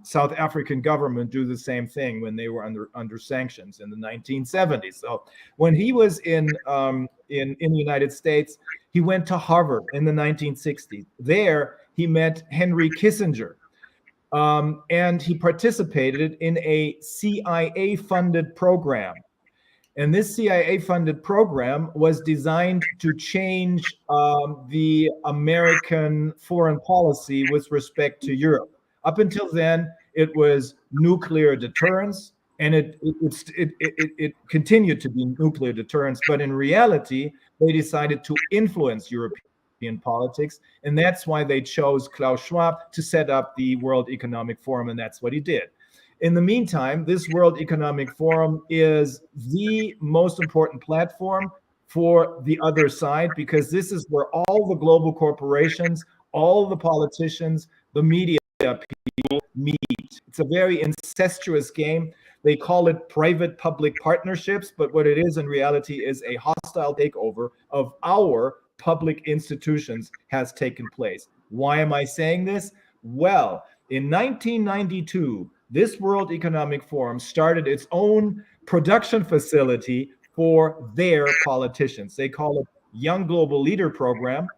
South African government do the same thing when they were under sanctions in the 1970s. So when he was in the United States, he went to Harvard in the 1960s. There, he met Henry Kissinger, and he participated in a CIA-funded program. And this CIA-funded program was designed to change the American foreign policy with respect to Europe. Up until then, it was nuclear deterrence, and it continued to be nuclear deterrence. But in reality, they decided to influence European politics, and that's why they chose Klaus Schwab to set up the World Economic Forum, and that's what he did. In the meantime, this World Economic Forum is the most important platform for the other side, because this is where all the global corporations, all the politicians, the media people meet. It's a very incestuous game. They call it private-public partnerships, but what it is in reality is a hostile takeover of our public institutions has taken place. Why am I saying this? Well, in 1992, this World Economic Forum started its own production facility for their politicians. They call it Young Global Leaders Program.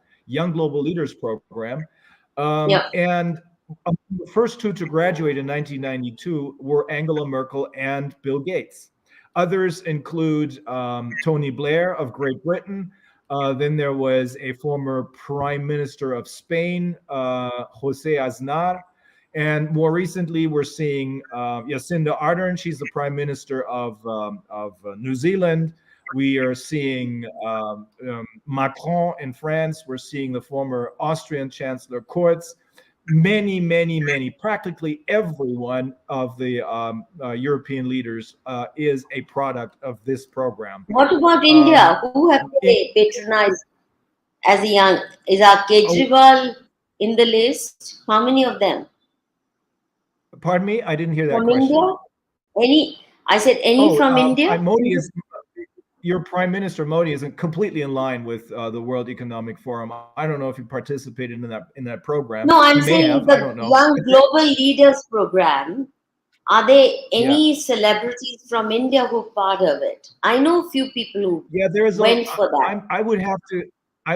Yeah. And the first two to graduate in 1992 were Angela Merkel and Bill Gates. Others include Tony Blair of Great Britain. Then there was a former Prime Minister of Spain, Jose Aznar. And more recently, we're seeing Jacinda Ardern. She's the Prime Minister of New Zealand. We are seeing Macron in France. We're seeing the former Austrian Chancellor Kurz. Many, practically everyone of the European leaders is a product of this program. What about India? Who have they patronized as a young? Is our Kejriwal in the list? How many of them? Pardon me? I didn't hear that from question. India? Any? I said any from India? Modi is, your Prime Minister Modi is completely in line with the World Economic Forum. I don't know if you participated in that program. No, I'm saying the Young Global Leaders Program. Are there any celebrities from India who are part of it? I know a few people who went for that. I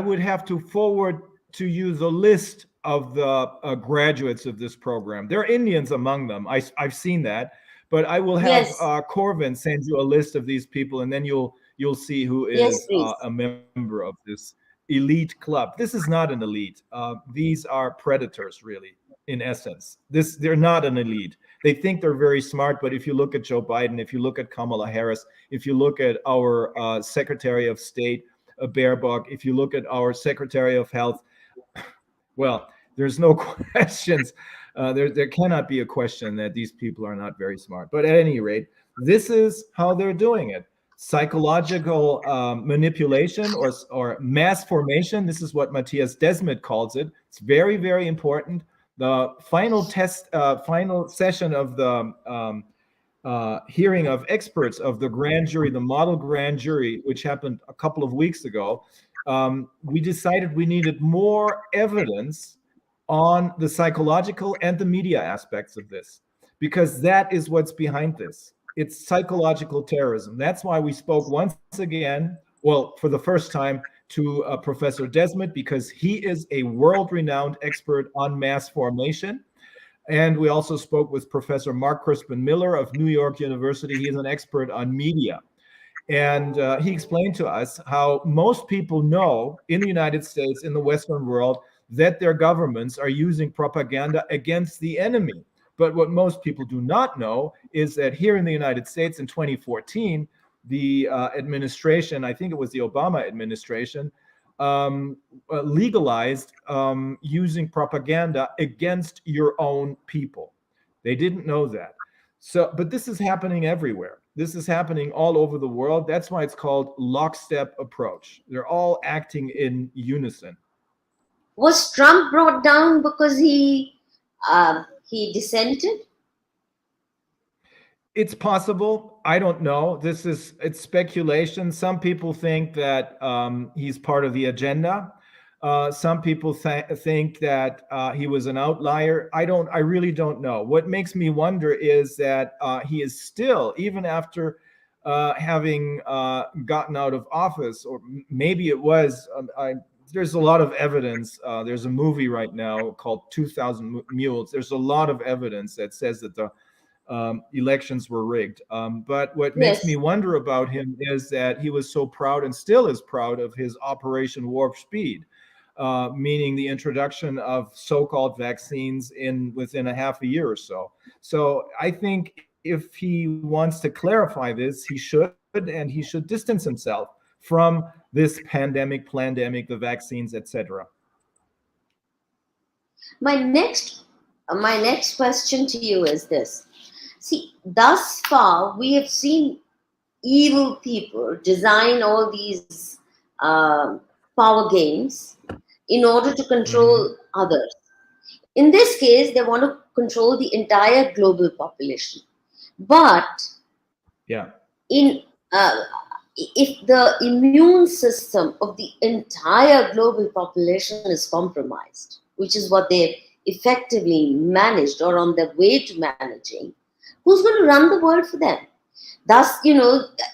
would have to forward to you the list of the graduates of this program. There are Indians among them. I've seen that, but I will have Corvin send you a list of these people, and then you'll see who is a member of this elite club. This is not an elite. These are predators, really, in essence. They're not an elite. They think they're very smart, but if you look at Joe Biden, if you look at Kamala Harris, if you look at our Secretary of State, Baerbock, if you look at our Secretary of Health, well, there's no questions. There cannot be a question that these people are not very smart. But at any rate, this is how they're doing it. Psychological manipulation or mass formation. This is what Matthias Desmet calls it. It's very, very important. The final session of the hearing of experts of the grand jury, the model grand jury, which happened a couple of weeks ago, we decided we needed more evidence on the psychological and the media aspects of this, because that is what's behind this. It's psychological terrorism. That's why we spoke once again, well, for the first time, to Professor Desmet, because he is a world-renowned expert on mass formation. And we also spoke with Professor Mark Crispin Miller of New York University. He is an expert on media. And he explained to us how most people know in the United States, in the Western world, that their governments are using propaganda against the enemy. But what most people do not know is that here in the United States in 2014, the administration, I think it was the Obama administration, legalized using propaganda against your own people. They didn't know that. So, but this is happening everywhere. This is happening all over the world. That's why it's called lockstep approach. They're all acting in unison. Was Trump brought down because he dissented? It's possible. I don't know. It's speculation. Some people think that he's part of the agenda. Some people think that he was an outlier. I really don't know. What makes me wonder is that he is still, even after having gotten out of office, or maybe it was, there's a lot of evidence. There's a movie right now called 2000 Mules. There's a lot of evidence that says that the elections were rigged. But what makes me wonder about him is that he was so proud, and still is proud, of his Operation Warp Speed, meaning the introduction of so-called vaccines within a half a year or so. So I think if he wants to clarify this, he should, and he should distance himself from this plandemic, the vaccines, etc. My next question to you is this. See, thus far, we have seen evil people design all these power games in order to control others. In this case, they want to control the entire global population. But Yeah. in if the immune system of the entire global population is compromised, which is what they've effectively managed or on their way to managing, who's going to run the world for them? Thus,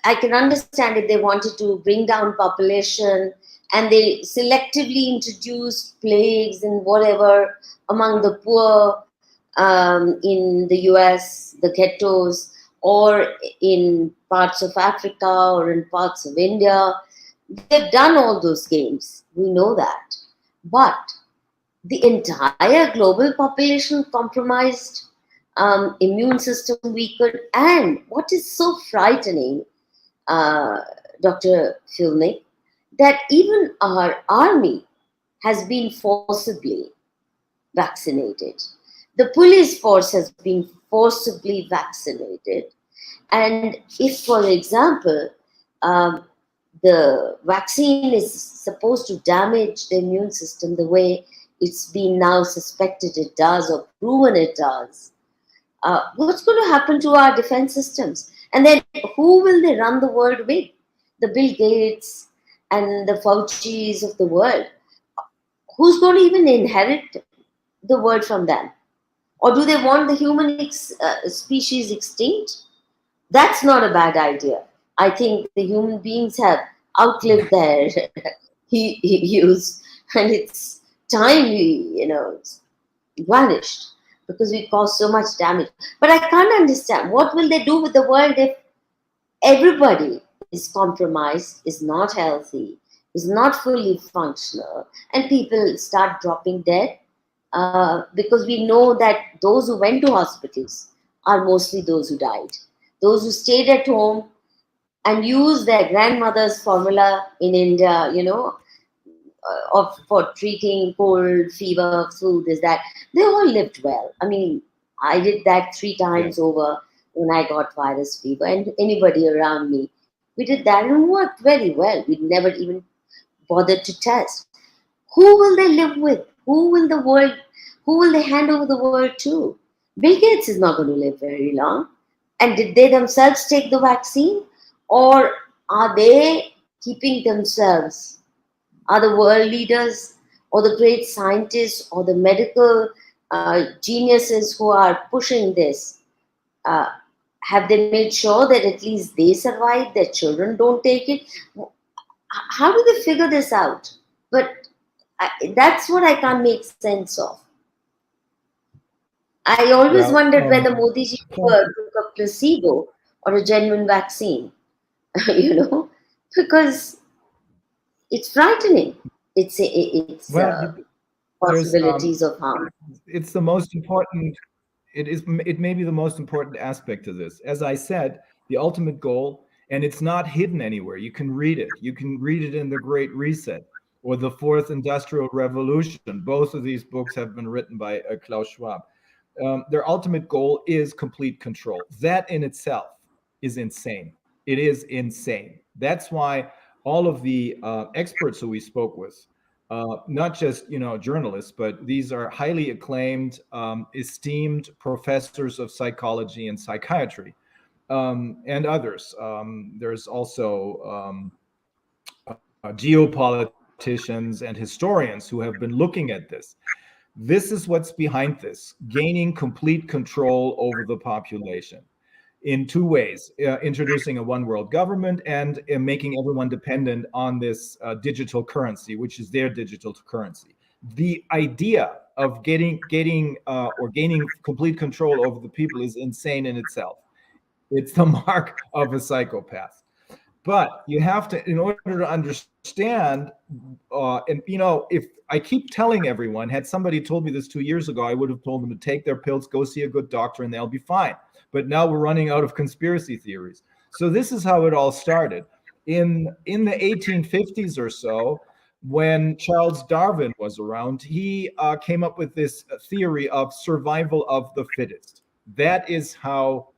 I can understand if they wanted to bring down population and they selectively introduced plagues and whatever among the poor in the US, the ghettos, or in parts of Africa or in parts of India. They've done all those games. We know that. But the entire global population compromised, immune system weakened, and what is so frightening, Dr. Fuellmich, that even our army has been forcibly vaccinated. The police force has been forcibly vaccinated. And if, for example, the vaccine is supposed to damage the immune system the way it's been now suspected it does or proven it does, what's going to happen to our defense systems? And then who will they run the world with? The Bill Gates and the Faucis of the world. Who's going to even inherit the world from them? Or do they want the human species extinct? That's not a bad idea. I think the human beings have outlived their use, and it's time we, vanished because we caused so much damage. But I can't understand, what will they do with the world if everybody is compromised, is not healthy, is not fully functional, and people start dropping dead? Because we know that those who went to hospitals are mostly those who died. Those who stayed at home and used their grandmother's formula in India, for treating cold, fever, flu, this, that, they all lived well. I mean, I did that 3 times over when I got virus fever, and anybody around me, we did that and worked very well. We never even bothered to test. Who will they live with? Who will they hand over the world to? Bill Gates is not going to live very long. And did they themselves take the vaccine? Or are they keeping themselves? Are the world leaders or the great scientists or the medical geniuses who are pushing this, have they made sure that at least they survive, their children don't take it? How do they figure this out? But that's what I can't make sense of. I always wondered whether Modi ji took a placebo or a genuine vaccine, because it's frightening. It's possibilities of harm. It's the most important. It may be the most important aspect of this. As I said, the ultimate goal, and it's not hidden anywhere. You can read it. You can read it in The Great Reset or The Fourth Industrial Revolution. Both of these books have been written by Klaus Schwab. Their ultimate goal is complete control. That in itself is insane. It is insane. That's why all of the experts who we spoke with, not just journalists, but these are highly acclaimed, esteemed professors of psychology and psychiatry, and others. There's also geopoliticians and historians who have been looking at this. This is what's behind this: gaining complete control over the population in 2 ways: introducing a one world government and making everyone dependent on this digital currency, which is their digital currency. The idea of gaining complete control over the people is insane in itself. It's the mark of a psychopath. But you have to, in order to understand, if I keep telling everyone, had somebody told me this 2 years ago, I would have told them to take their pills, go see a good doctor, and they'll be fine. But now we're running out of conspiracy theories. So this is how it all started. In the 1850s or so, when Charles Darwin was around, he came up with this theory of survival of the fittest. That is how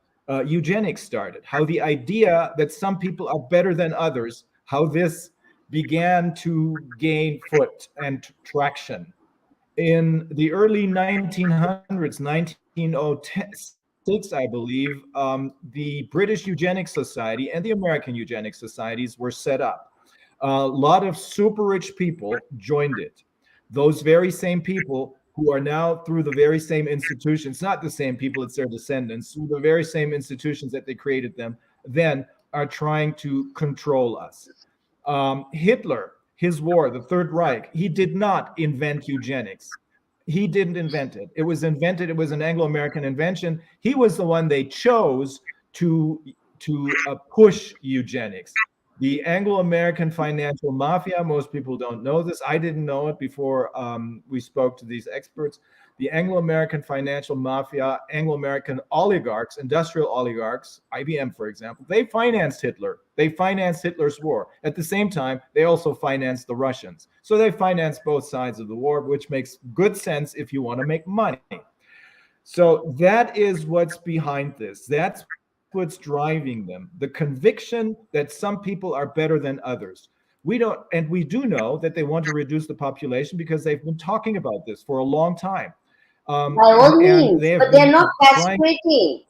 eugenics started, how the idea that some people are better than others, how this began to gain foot and traction. In the early 1900s, 1906, I believe, the British Eugenics Society and the American Eugenics Societies were set up. A lot of super rich people joined it. Those very same people who are now, through the very same institutions, not the same people, it's their descendants, through the very same institutions that they created them, then are trying to control us. Hitler, his war, the Third Reich, he did not invent eugenics. He didn't invent it. It was invented, it was an Anglo-American invention. He was the one they chose to push eugenics. The Anglo-American financial mafia, most people don't know this. I didn't know it before we spoke to these experts. The Anglo-American financial mafia, Anglo-American oligarchs, industrial oligarchs, IBM, for example, they financed Hitler. They financed Hitler's war. At the same time, they also financed the Russians. So they financed both sides of the war, which makes good sense if you want to make money. So that is what's behind this. That's what's driving them. The conviction that some people are better than others. We do know that they want to reduce the population because they've been talking about this for a long time. By all means, but they're not castrating.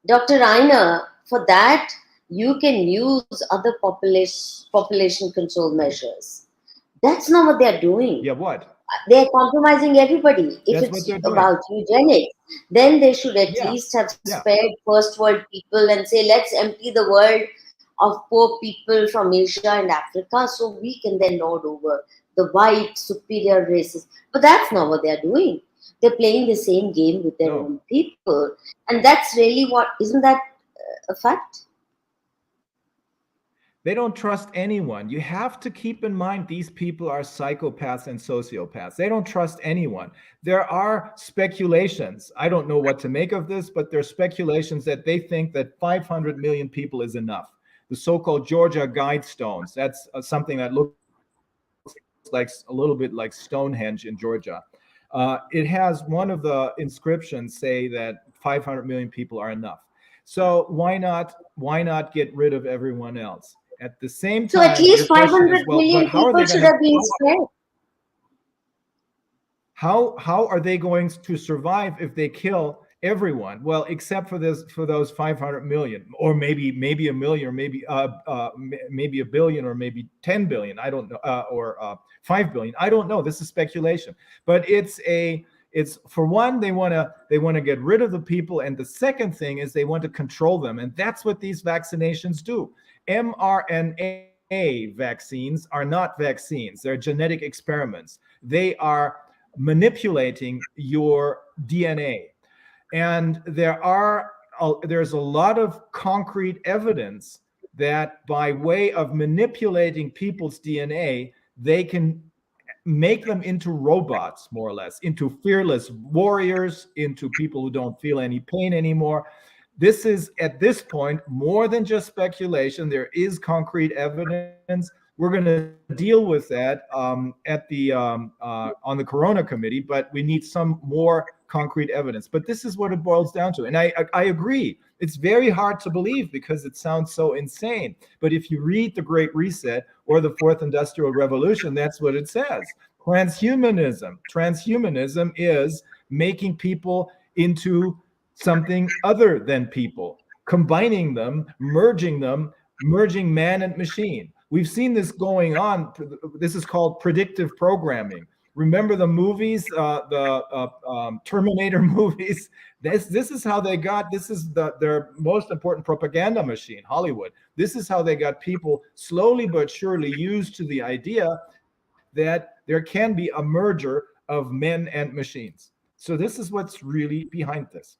Dr. Reiner, for that, you can use other population control measures. That's not what they're doing. Yeah, what? They're compromising everybody. If it's about eugenics, then they should at least have spared first world people and say, let's empty the world of poor people from Asia and Africa so we can then lord over the white superior races. But that's not what they're doing. They're playing the same game with their own people. And that's really isn't that a fact? They don't trust anyone. You have to keep in mind these people are psychopaths and sociopaths. They don't trust anyone. There are speculations. I don't know what to make of this, but there are speculations that they think that 500 million people is enough. The so-called Georgia Guidestones, that's something that looks like a little bit like Stonehenge in Georgia. It has one of the inscriptions say that 500 million people are enough. So why not get rid of everyone else? At the same time, so at least 500 million people should have been spared. How are they going to survive if they kill everyone? Well, except for those 500 million, or maybe a million, or maybe a billion, or maybe 10 billion. I don't know, or 5 billion. I don't know. This is speculation. But it's for one, they want to get rid of the people, and the second thing is they want to control them, and that's what these vaccinations do. mRNA vaccines are not vaccines. They're genetic experiments. They are manipulating your DNA. And there's a lot of concrete evidence that by way of manipulating people's DNA, they can make them into robots, more or less, into fearless warriors, into people who don't feel any pain anymore. This is, at this point, more than just speculation. There is concrete evidence. We're going to deal with that on the Corona Committee, but we need some more concrete evidence. But this is what it boils down to. And I agree. It's very hard to believe because it sounds so insane. But if you read The Great Reset or the Fourth Industrial Revolution, that's what it says. Transhumanism. Transhumanism is making people into something other than people, combining them, merging man and machine. We've seen this going on. This is called predictive programming. Remember the movies, the Terminator movies? This is how they got, this is their most important propaganda machine, Hollywood. This is how they got people slowly but surely used to the idea that there can be a merger of men and machines. So this is what's really behind this.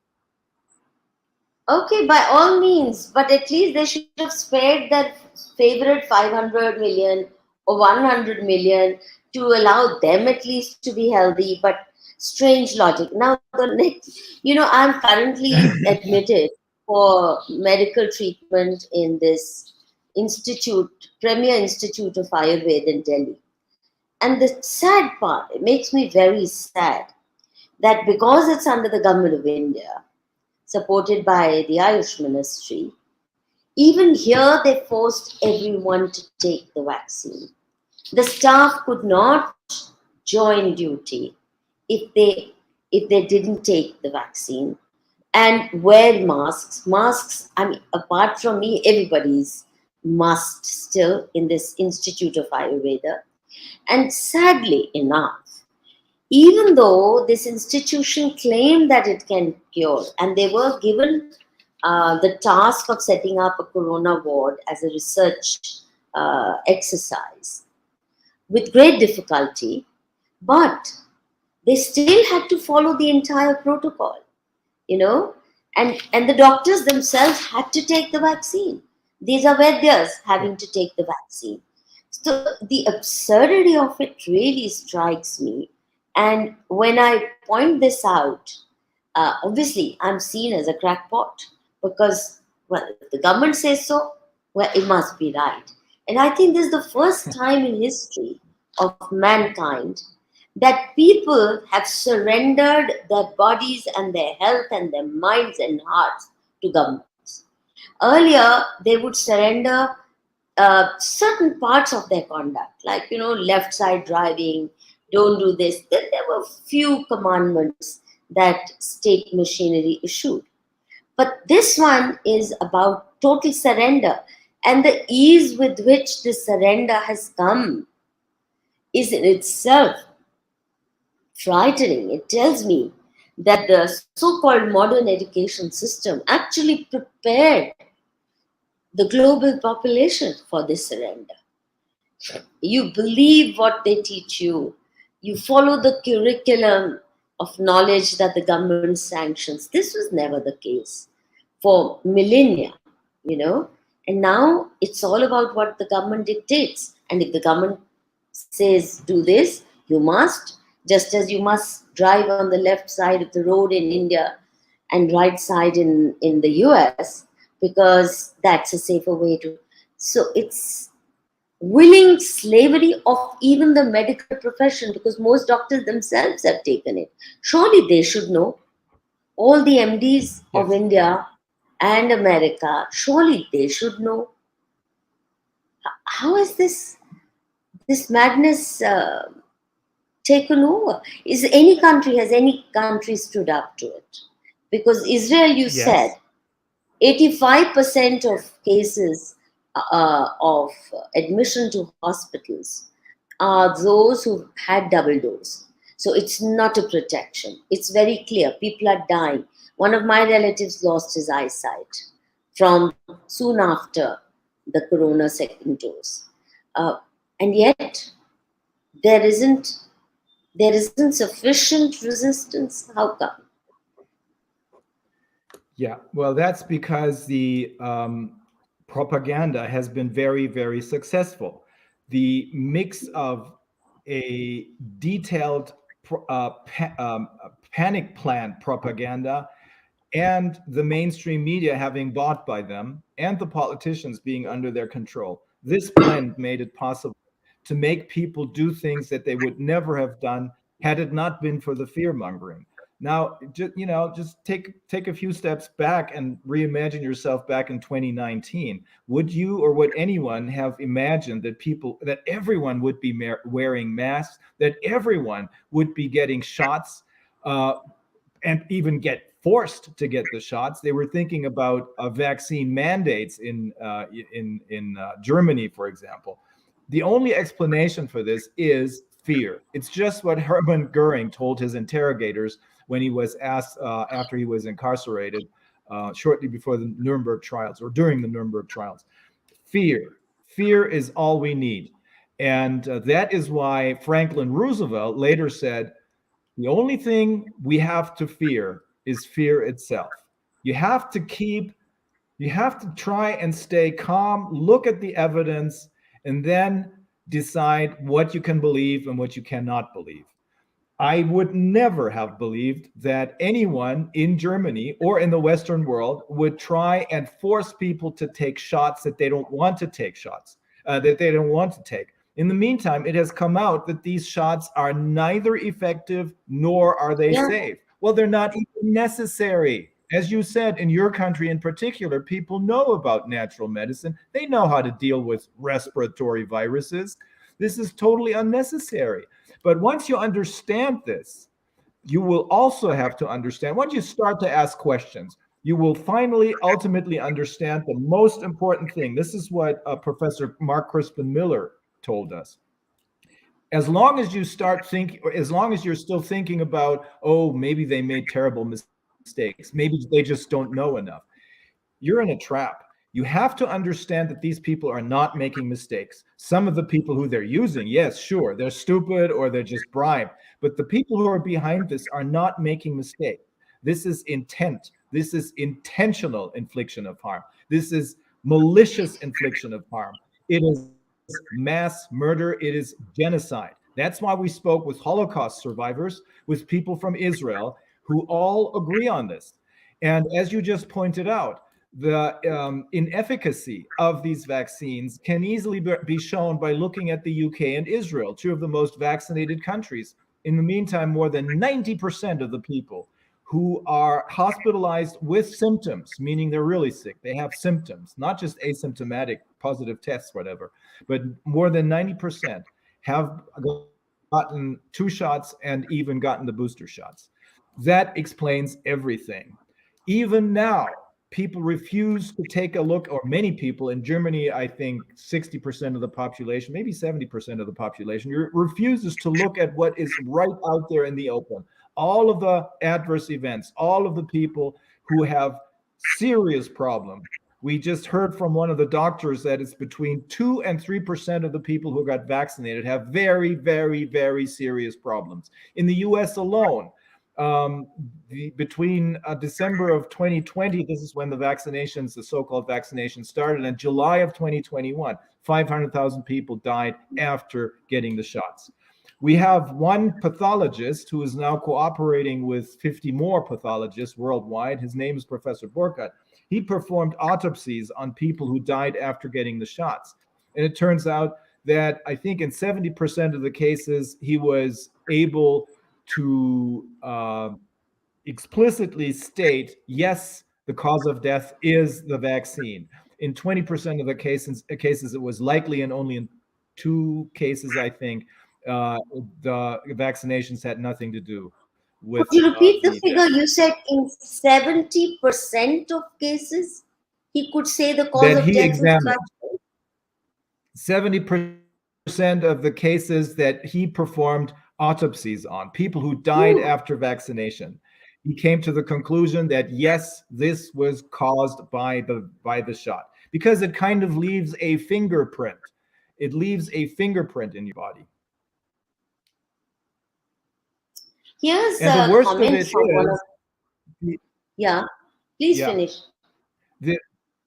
Okay, by all means, but at least they should have spared their favorite 500 million or 100 million to allow them at least to be healthy. But strange logic. Now, the next, I'm currently admitted for medical treatment in this Premier Institute of Ayurveda in Delhi. And the sad part, it makes me very sad, that because it's under the government of India, supported by the Ayush Ministry, Even here, they forced everyone to take the vaccine. The staff could not join duty if they didn't take the vaccine and wear masks. Masks, I mean, apart from me, everybody's masked still in this Institute of Ayurveda. And sadly enough, even though this institution claimed that it can cure, and they were given the task of setting up a corona ward as a research exercise with great difficulty, but they still had to follow the entire protocol, you know, and the doctors themselves had to take the vaccine. These are Vaidyas having to take the vaccine. So the absurdity of it really strikes me. And when I point this out, obviously I'm seen as a crackpot because, well, if the government says so, well, it must be right. And I think this is the first time in history of mankind that people have surrendered their bodies and their health and their minds and hearts to governments. Earlier, they would surrender certain parts of their conduct, like, left side driving, don't do this. Then there were few commandments that state machinery issued. But this one is about total surrender. And the ease with which this surrender has come is in itself frightening. It tells me that the so-called modern education system actually prepared the global population for this surrender. You believe what they teach you. You follow the curriculum of knowledge that the government sanctions. This was never the case for millennia, And now it's all about what the government dictates. And if the government says, do this, you must, just as you must drive on the left side of the road in India and right side in the US, because that's a safer way to. So it's willing slavery of even the medical profession, because most doctors themselves have taken it. Surely they should know. All the MDs of India and America, surely they should know. How is this madness taken over? Has any country stood up to it? Because Israel, you said, 85% of cases of admission to hospitals are those who had double dose. So it's not a protection. It's very clear. People are dying. One of my relatives lost his eyesight from soon after the corona second dose. And yet, there isn't sufficient resistance. How come? Yeah, well, that's because the propaganda has been very, very successful. The mix of a detailed panic plan propaganda and the mainstream media having bought by them and the politicians being under their control. This blend made it possible to make people do things that they would never have done had it not been for the fear mongering. Now, just take a few steps back and reimagine yourself back in 2019. Would you or would anyone have imagined that everyone would be wearing masks, that everyone would be getting shots, and even get forced to get the shots? They were thinking about vaccine mandates in Germany, for example. The only explanation for this is fear. It's just what Hermann Goering told his interrogators when he was asked after he was incarcerated shortly before the Nuremberg trials or during the Nuremberg trials. Fear. Fear is all we need. And that is why Franklin Roosevelt later said, the only thing we have to fear is fear itself. You have to try and stay calm, look at the evidence, and then decide what you can believe and what you cannot believe. I would never have believed that anyone in Germany or in the Western world would try and force people to take shots that they don't want to take In the meantime, it has come out that these shots are neither effective nor are they safe. Well, they're not even necessary. As you said, in your country in particular, people know about natural medicine. They know how to deal with respiratory viruses. This is totally unnecessary. But once you understand this, you will also have to understand, once you start to ask questions, you will finally ultimately understand the most important thing. This is what Professor Mark Crispin Miller told us. As long as you start thinking, as long as you're still thinking about, oh, maybe they made terrible mistakes, maybe they just don't know enough, you're in a trap. You have to understand that these people are not making mistakes. Some of the people who they're using, yes, sure, they're stupid or they're just bribed. But the people who are behind this are not making mistakes. This is intent. This is intentional infliction of harm. This is malicious infliction of harm. It is mass murder. It is genocide. That's why we spoke with Holocaust survivors, with people from Israel, who all agree on this. And as you just pointed out, the inefficacy of these vaccines can easily be shown by looking at the UK and Israel, two of the most vaccinated countries. In the meantime, more than 90% of the people who are hospitalized with symptoms, meaning they're really sick, they have symptoms, not just asymptomatic positive tests, whatever, but more than 90% have gotten 2 shots and even gotten the booster shots. That explains everything. Even now, people refuse to take a look, or many people in Germany, I think 60% of the population, maybe 70% of the population, refuses to look at what is right out there in the open. All of the adverse events, all of the people who have serious problems. We just heard from one of the doctors that it's between 2 and 3% of the people who got vaccinated have very, very, very serious problems. In the US alone, between December of 2020, this is when the vaccinations, the so-called vaccinations started, and July of 2021, 500,000 people died after getting the shots. We have one pathologist who is now cooperating with 50 more pathologists worldwide. His name is Professor Burkhardt. He performed autopsies on people who died after getting the shots. And it turns out that I think in 70% of the cases, he was able to explicitly state, yes, the cause of death is the vaccine. In 20% of the cases, it was likely, and only in 2 cases, I think, the vaccinations had nothing to do with. Could you repeat the figure? You said in 70% of cases, he could say the cause of death was vaccine. 70% of the cases that he performed autopsies on, people who died after vaccination, he came to the conclusion that yes, this was caused by the shot, because it kind of leaves a fingerprint. It leaves a fingerprint in your body. Here's and the worst comment of it from is, one of, yeah, please finish.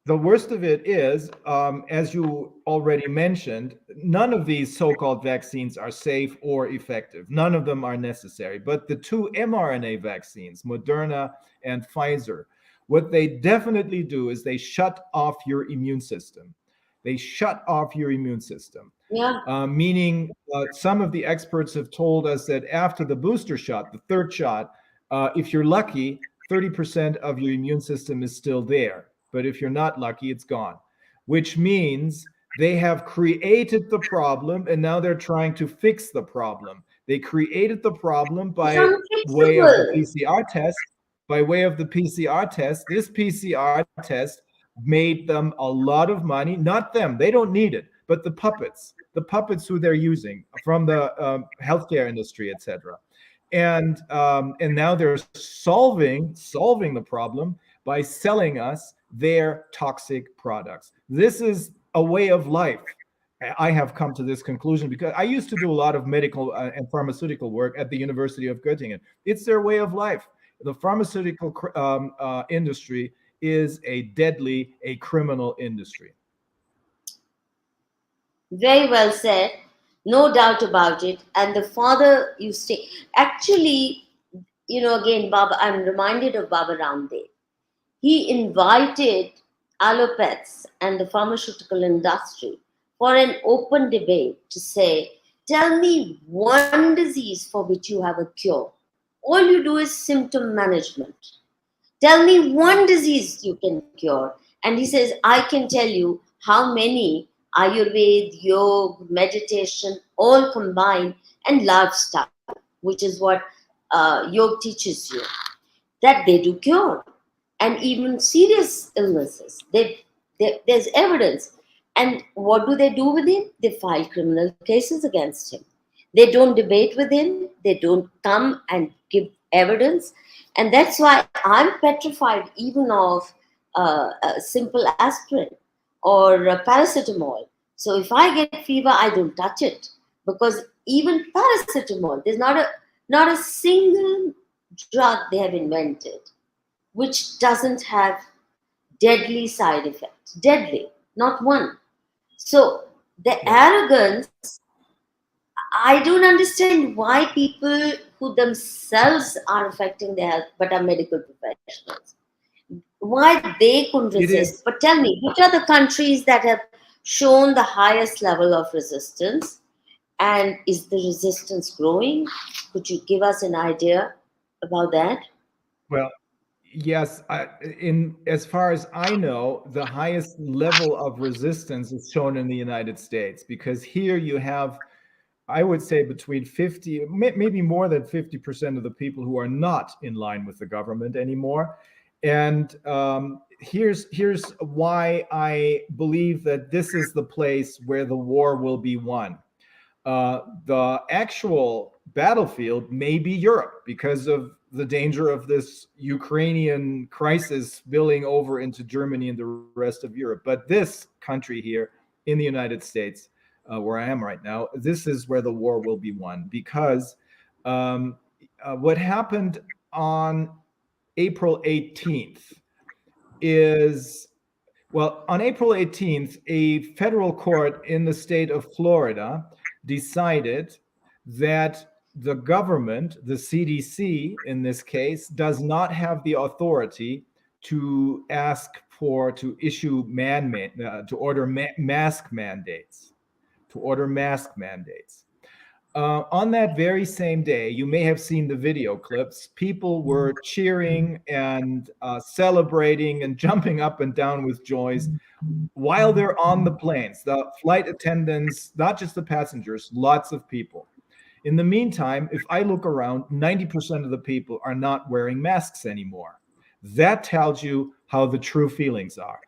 The worst of it is, as you already mentioned, none of these so-called vaccines are safe or effective. None of them are necessary. But the 2 mRNA vaccines, Moderna and Pfizer, what they definitely do is they shut off your immune system. They shut off your immune system. Yeah. Meaning some of the experts have told us that after the booster shot, the 3rd shot, if you're lucky, 30% of your immune system is still there. But if you're not lucky, it's gone, which means they have created the problem and now they're trying to fix the problem. They created the problem by way of the PCR test. By way of the PCR test, this PCR test made them a lot of money. Not them, they don't need it, but the puppets who they're using from the healthcare industry, etc. And now they're solving the problem by selling us their toxic products. This is a way of life. I have come to this conclusion because I used to do a lot of medical and pharmaceutical work at the University of Göttingen. It's their way of life. The pharmaceutical industry is a deadly, a criminal industry. Very well said. No doubt about it. And the farther you stay, actually, again, Baba, I'm reminded of Baba Ramdev. He invited allopaths and the pharmaceutical industry for an open debate to say, tell me one disease for which you have a cure. All you do is symptom management. Tell me one disease you can cure. And he says, I can tell you how many Ayurveda, yoga, meditation, all combined, and lifestyle, which is what yoga teaches you, that they do cure. And even serious illnesses, there's evidence. And what do they do with him? They file criminal cases against him. They don't debate with him. They don't come and give evidence. And that's why I'm petrified even of a simple aspirin or paracetamol. So if I get fever, I don't touch it, because even paracetamol, there's not a single drug they have invented which doesn't have deadly side effects. Deadly, not one. So the arrogance, I don't understand why people who themselves are affecting their health but are medical professionals, why they couldn't It is. resist. But tell me, which are the countries that have shown the highest level of resistance? And is the resistance growing? Could you give us an idea about that? Well, yes, in as far as I know, the highest level of resistance is shown in the United States, because here you have, I would say, between 50, maybe more than 50% of the people who are not in line with the government anymore. And here's why I believe that this is the place where the war will be won. The actual battlefield may be Europe, because of the danger of this Ukrainian crisis spilling over into Germany and the rest of Europe. But this country here in the United States, where I am right now, this is where the war will be won, because what happened on April 18th is, well, on April 18th, a federal court in the state of Florida decided that the government, the CDC in this case, does not have the authority to ask for, to issue to order mask mandates, to order mask mandates. On that very same day, you may have seen the video clips. People were cheering and celebrating and jumping up and down with joys while they're on the planes. The flight attendants, not just the passengers, lots of people. In the meantime, if I look around, 90% of the people are not wearing masks anymore. That tells you how the true feelings are.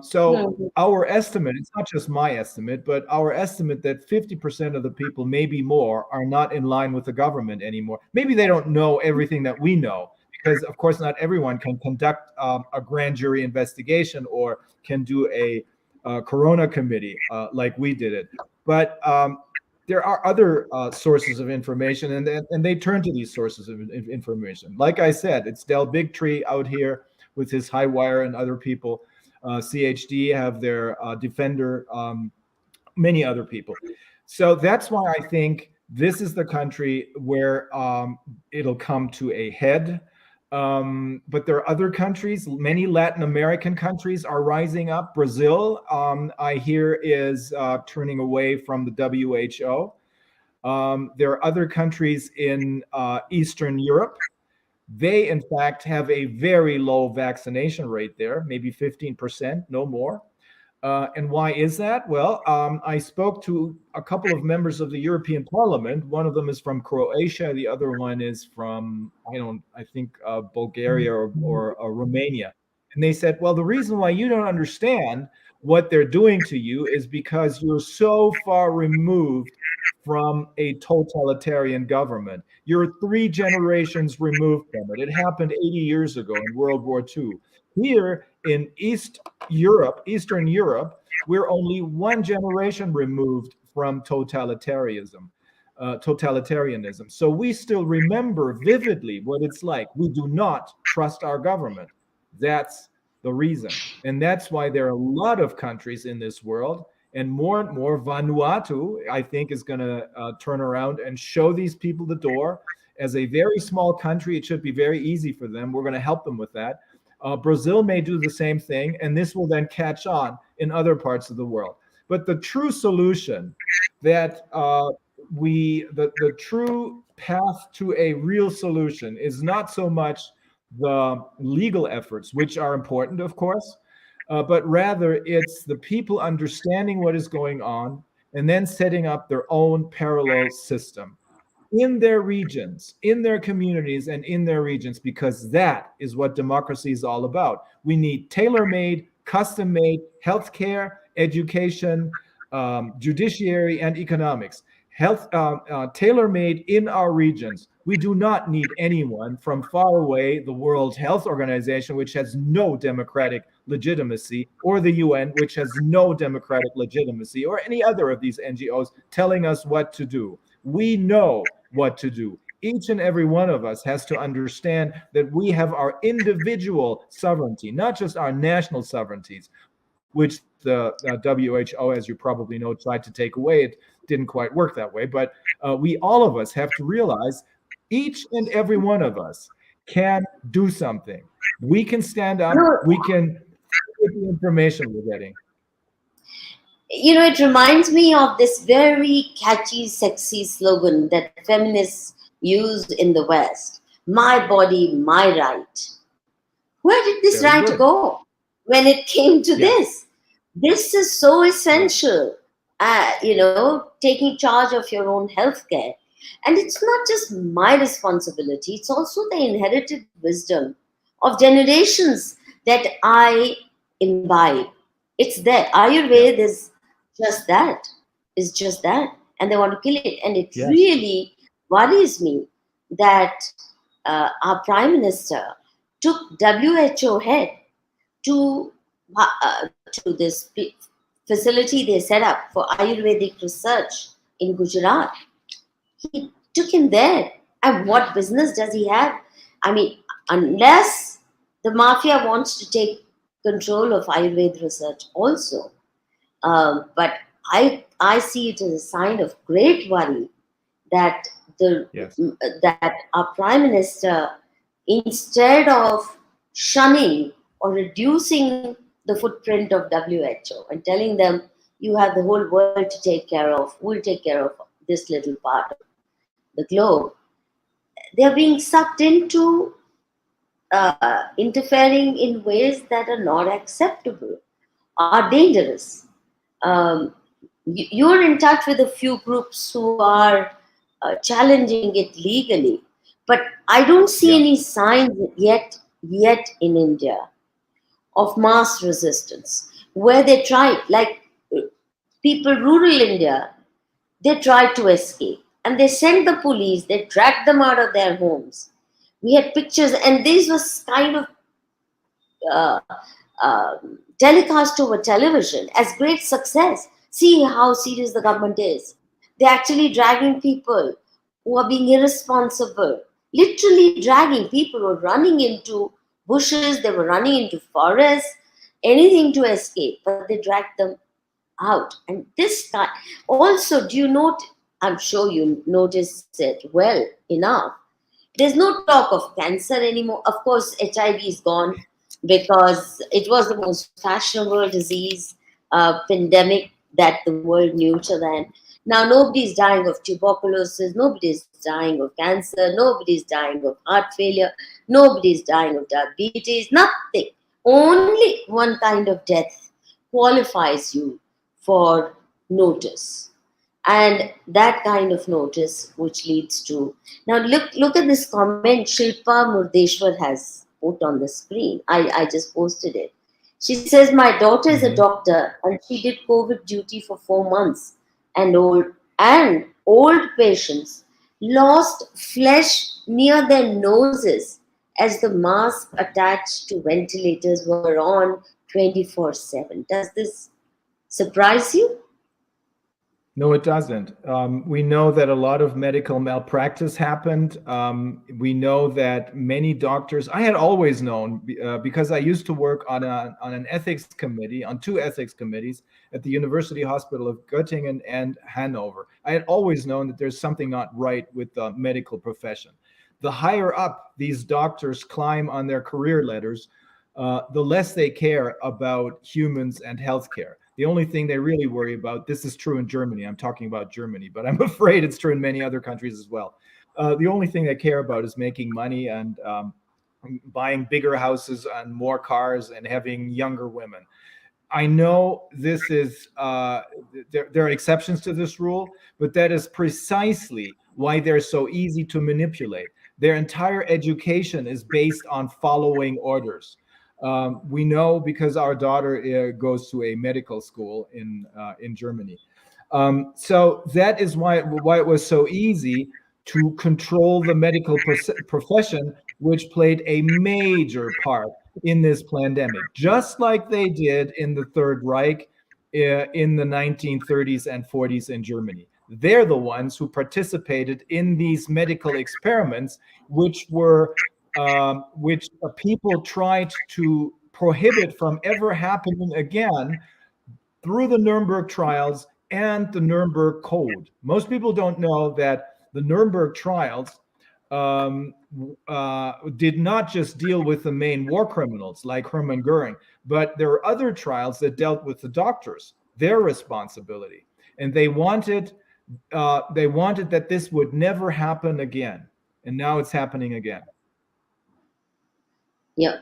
So our estimate, it's not just my estimate, but our estimate that 50% of the people, maybe more, are not in line with the government anymore. Maybe they don't know everything that we know, because of course not everyone can conduct a grand jury investigation or can do a Corona committee like we did it. But there are other sources of information, and they turn to these sources of information. Like I said, it's Del Bigtree out here with his Highwire and other people. CHD have their Defender, many other people. So that's why I think this is the country where it'll come to a head. But there are other countries, many Latin American countries are rising up. Brazil, I hear, is turning away from the WHO. There are other countries in Eastern Europe. They, in fact, have a very low vaccination rate there, maybe 15%, no more. And why is that? Well, I spoke to a couple of members of the European Parliament. One of them is from Croatia. The other one is from, I think Bulgaria or Romania. And they said, well, the reason why you don't understand what they're doing to you is because you're so far removed from a totalitarian government. You're 3 generations removed from it. It happened 80 years ago in World War II. Here in Eastern Europe, we're only 1 generation removed from totalitarianism. So we still remember vividly what it's like. We do not trust our government. That's the reason. And that's why there are a lot of countries in this world, and more Vanuatu, I think, is going to turn around and show these people the door. As a very small country, it should be very easy for them. We're going to help them with that. Brazil may do the same thing, and this will then catch on in other parts of the world. But the true solution that the true path to a real solution is not so much the legal efforts, which are important, of course, but rather it's the people understanding what is going on and then setting up their own parallel system in their regions, in their communities, and in their regions, because that is what democracy is all about. We need tailor-made, custom-made healthcare, education, judiciary, and economics. Tailor-made in our regions. We do not need anyone from far away, the World Health Organization, which has no democratic legitimacy, or the UN, which has no democratic legitimacy, or any other of these NGOs telling us what to do. We know what to do. Each and every one of us has to understand that we have our individual sovereignty, not just our national sovereignties, which the WHO, as you probably know, tried to take away. It didn't quite work that way, but we, all of us, have to realize each and every one of us can do something. We can stand up, we can get the information we're getting. You know, it reminds me of this very catchy, sexy slogan that feminists used in the West: my body, my right. Where did this Very right good. go when it came to Yeah. this? This is so essential, you know, taking charge of your own healthcare. And it's not just my responsibility, it's also the inherited wisdom of generations that I imbibe. It's there. Ayurveda is just that. It's just that. And they want to kill it. And it Yes. really worries me that our Prime Minister took WHO head to this facility they set up for Ayurvedic research in Gujarat. He took him there. And what business does he have? I mean, unless the mafia wants to take control of Ayurveda research also. But I see it as a sign of great worry that Yes. that our Prime Minister, instead of shunning or reducing the footprint of WHO and telling them, you have the whole world to take care of, we'll take care of this little part of the globe, they're being sucked into interfering in ways that are not acceptable, are dangerous. You're in touch with a few groups who are challenging it legally, but I don't see any signs yet in India of mass resistance where they tried, like people, rural India, they tried to escape and they sent the police, they dragged them out of their homes. We had pictures, and this was kind of uh, telecast over television as great success. See how serious the government is. They're actually dragging people who are being irresponsible, literally dragging people who are running into bushes, they were running into forests, anything to escape, but they dragged them out. And this time, also, do you note? I'm sure you noticed it well enough. There's no talk of cancer anymore. Of course, HIV is gone because it was the most fashionable disease, pandemic that the world knew till then. Now nobody's dying of tuberculosis, nobody's dying of cancer, nobody's dying of heart failure, nobody's dying of diabetes, nothing. Only one kind of death qualifies you for notice. And that kind of notice which leads to, now look at this comment Shilpa Murdeshwar has put on the screen. I just posted it. She says, my daughter is a doctor and she did COVID duty for 4 months, and old patients lost flesh near their noses as the mask attached to ventilators were on 24/7. Does this surprise you? No, it doesn't. We know that a lot of medical malpractice happened. We know that many doctors, I had always known, because I used to work on an ethics committee, on 2 ethics committees at the University Hospital of Göttingen and Hanover. I had always known that there's something not right with the medical profession. The higher up these doctors climb on their career ladders, the less they care about humans and healthcare. The only thing they really worry about, this is true in Germany, I'm talking about Germany, but I'm afraid it's true in many other countries as well. The only thing they care about is making money and buying bigger houses and more cars and having younger women. I know this is, there are exceptions to this rule, but that is precisely why they're so easy to manipulate. Their entire education is based on following orders. We know because our daughter goes to a medical school in Germany. So that is why it was so easy to control the medical profession, which played a major part in this pandemic, just like they did in the Third Reich in the 1930s and 40s in Germany. They're the ones who participated in these medical experiments, which people tried to prohibit from ever happening again through the Nuremberg trials and the Nuremberg Code. Most people don't know that the Nuremberg trials did not just deal with the main war criminals like Hermann Goering, but there are other trials that dealt with the doctors, their responsibility. And they wanted that this would never happen again. And now it's happening again. Yeah.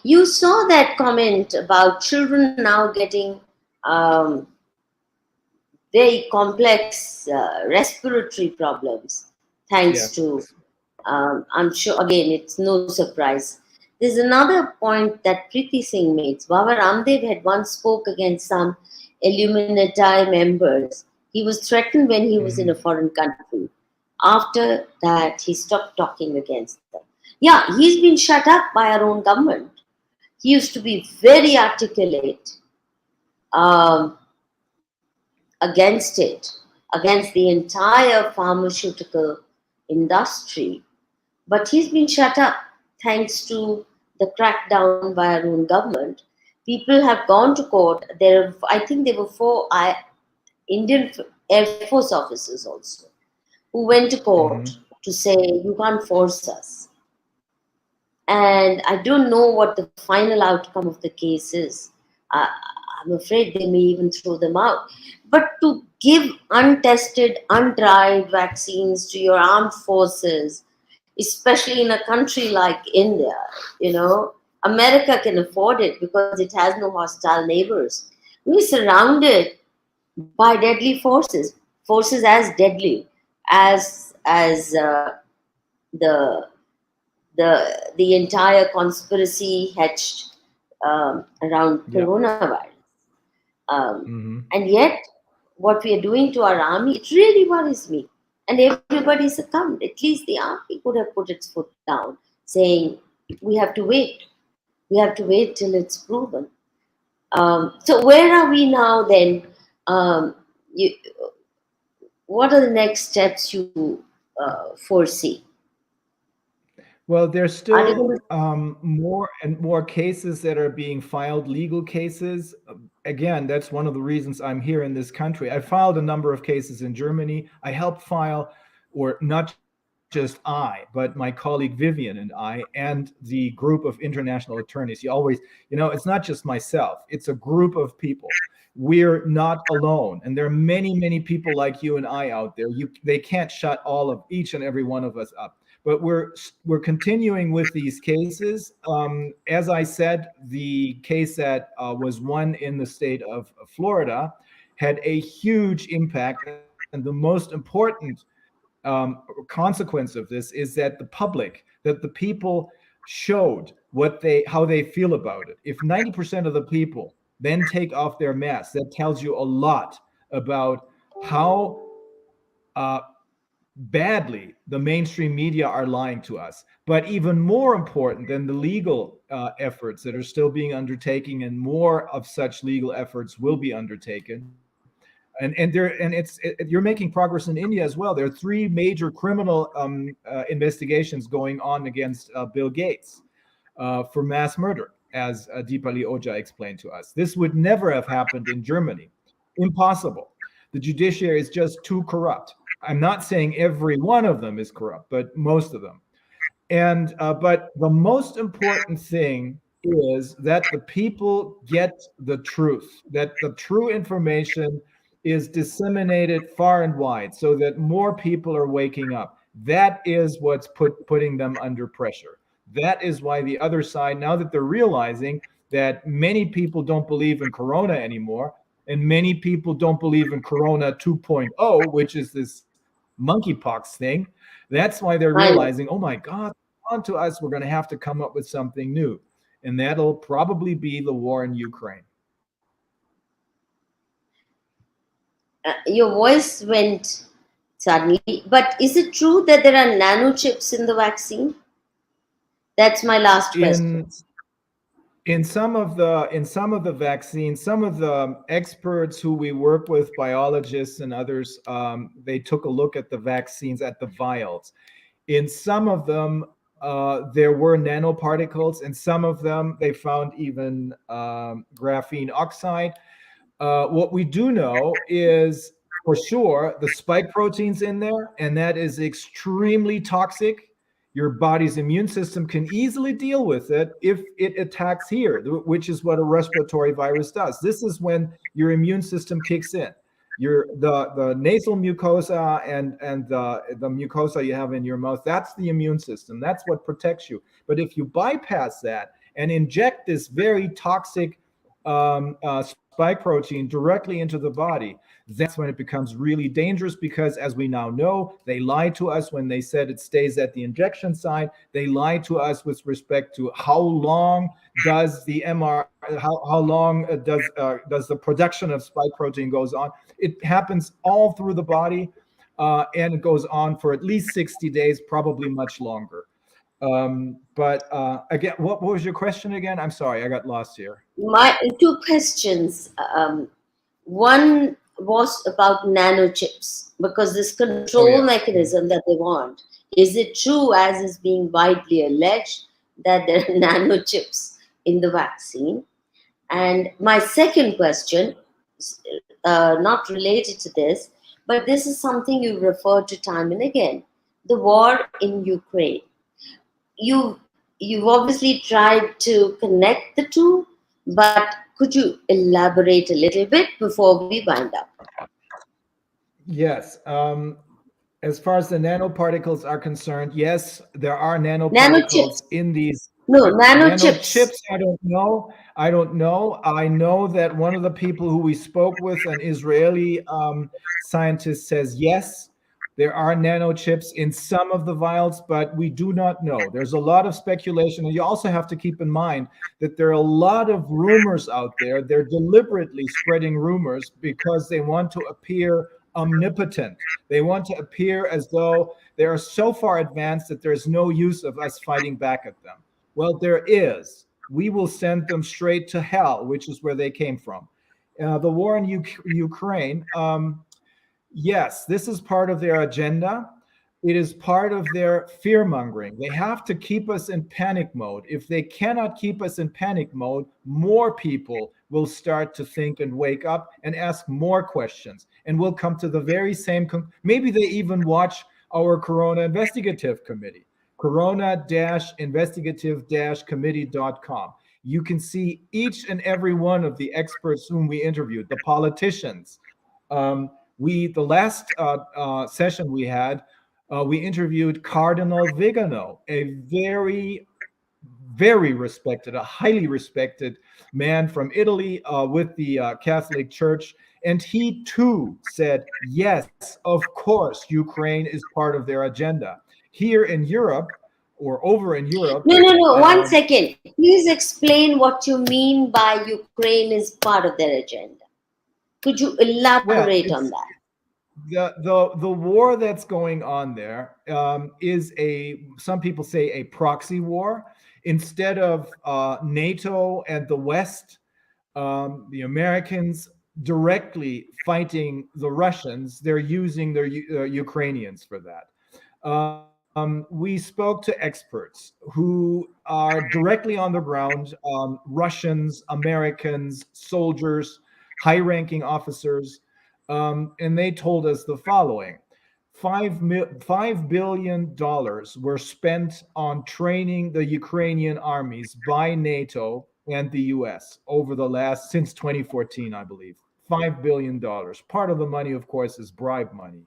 You saw that comment about children now getting very complex respiratory problems thanks to, I'm sure, again, it's no surprise. There's another point that Preeti Singh makes. Baba Ramdev had once spoke against some Illuminati members. He was threatened when he was in a foreign country. After that, he stopped talking against them. Yeah, he's been shut up by our own government. He used to be very articulate against it, against the entire pharmaceutical industry. But he's been shut up thanks to the crackdown by our own government. People have gone to court. I think there were 4 Indian Air Force officers also who went to court to say, you can't force us. And I don't know what the final outcome of the case is. I'm afraid they may even throw them out. But to give untested, untried vaccines to your armed forces, especially in a country like India, America can afford it because it has no hostile neighbors. We're surrounded by deadly forces as deadly as the entire conspiracy hatched around coronavirus. And yet, what we are doing to our army, it really worries me. And everybody succumbed. At least the army could have put its foot down, saying, we have to wait. We have to wait till it's proven. So where are we now then? What are the next steps you foresee? Well, there's still more and more cases that are being filed, legal cases. Again, that's one of the reasons I'm here in this country. I filed a number of cases in Germany. I helped file, or not just I, but my colleague Viviane and I, and the group of international attorneys. It's not just myself, it's a group of people. We're not alone. And there are many, many people like you and I out there. They can't shut each and every one of us up. But we're continuing with these cases. As I said, the case that was won in the state of Florida had a huge impact. And the most important consequence of this is that the people showed how they feel about it. If 90% of the people then take off their masks, that tells you a lot about how badly the mainstream media are lying to us. But even more important than the legal efforts that are still being undertaken, and more of such legal efforts will be undertaken. You're making progress in India as well. There are 3 major criminal investigations going on against Bill Gates for mass murder, as Deepali Ojha explained to us. This would never have happened in Germany. Impossible. The judiciary is just too corrupt. I'm not saying every one of them is corrupt, but most of them. But the most important thing is that the people get the truth, that the true information is disseminated far and wide so that more people are waking up. That is what's putting them under pressure. That is why the other side, now that they're realizing that many people don't believe in Corona anymore, and many people don't believe in Corona 2.0, which is this monkeypox thing, that's why they're realizing, oh my God, on to us, we're going to have to come up with something new. And that'll probably be the war in Ukraine. Your voice went suddenly, but is it true that there are nanochips in the vaccine? That's my last question. In some of the vaccines, some of the experts who we work with, biologists and others, they took a look at the vaccines, at the vials. In some of them, there were nanoparticles. In some of them, they found even graphene oxide. What we do know is for sure the spike protein's in there, and that is extremely toxic. Your body's immune system can easily deal with it if it attacks here, which is what a respiratory virus does. This is when your immune system kicks in. The nasal mucosa and the mucosa you have in your mouth, that's the immune system. That's what protects you. But if you bypass that and inject this very toxic spike protein directly into the body, that's when it becomes really dangerous, because as we now know, they lied to us when they said it stays at the injection site. They lied to us with respect to how long does the how long does the production of spike protein goes on. It happens all through the body, and it goes on for at least 60 days, probably much longer. But again, what was your question again? I'm sorry, I got lost here. My two questions. One was about nanochips, because this control mechanism that they want, is it true, as is being widely alleged, that there are nanochips in the vaccine? And my second question, not related to this, but this is something you referred to time and again, the war in Ukraine. You've obviously tried to connect the two, but could you elaborate a little bit before we wind up? Yes. As far as the nanoparticles are concerned, yes, there are nanoparticles in these. No, nanochips. I don't know. I know that one of the people who we spoke with, an Israeli scientist, says yes, there are nanochips in some of the vials, but we do not know. There's a lot of speculation. And you also have to keep in mind that there are a lot of rumors out there. They're deliberately spreading rumors because they want to appear omnipotent. They want to appear as though they are so far advanced that there's no use of us fighting back at them. Well, there is. We will send them straight to hell, which is where they came from. The war in Ukraine, yes, this is part of their agenda. It is part of their fear-mongering. They have to keep us in panic mode. If they cannot keep us in panic mode, more people will start to think and wake up and ask more questions. And we'll come to the very same, maybe they even watch our Corona Investigative Committee, corona-investigative-committee.com. You can see each and every one of the experts whom we interviewed, the politicians. The last session we had, we interviewed Cardinal Vigano, a very, very respected, a highly respected man from Italy with the Catholic Church. And he too said, yes, of course, Ukraine is part of their agenda. Here in Europe, or over in Europe. No. 1 second. Please explain what you mean by Ukraine is part of their agenda. Could you elaborate on that? The war that's going on there is some people say a proxy war. Instead of NATO and the West, the Americans directly fighting the Russians, they're using their Ukrainians for that. We spoke to experts who are directly on the ground, Russians, Americans, soldiers, high-ranking officers, and they told us the following. $5 billion were spent on training the Ukrainian armies by NATO and the US over the since 2014, I believe. $5 billion. Part of the money, of course, is bribe money.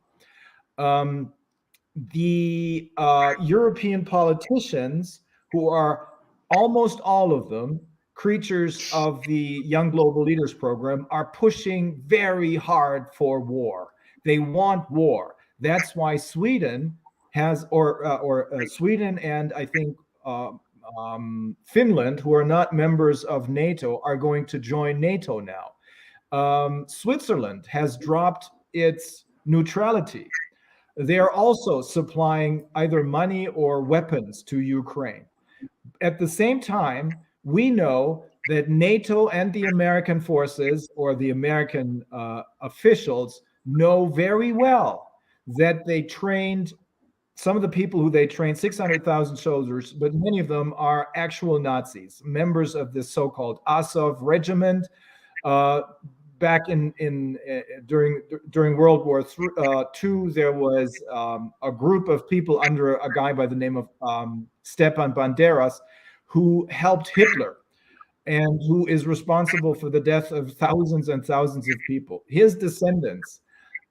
The European politicians who are almost all of them creatures of the Young Global Leaders Program, are pushing very hard for war. They want war. That's why Sweden has, Sweden and I think Finland, who are not members of NATO, are going to join NATO now. Switzerland has dropped its neutrality. They are also supplying either money or weapons to Ukraine. At the same time, we know that NATO and the American forces, or the American officials, know very well that they trained, some of the people who they trained, 600,000 soldiers, but many of them are actual Nazis, members of this so-called Azov regiment. Back during World War II, there was a group of people under a guy by the name of Stepan Banderas, who helped Hitler and who is responsible for the death of thousands and thousands of people. His descendants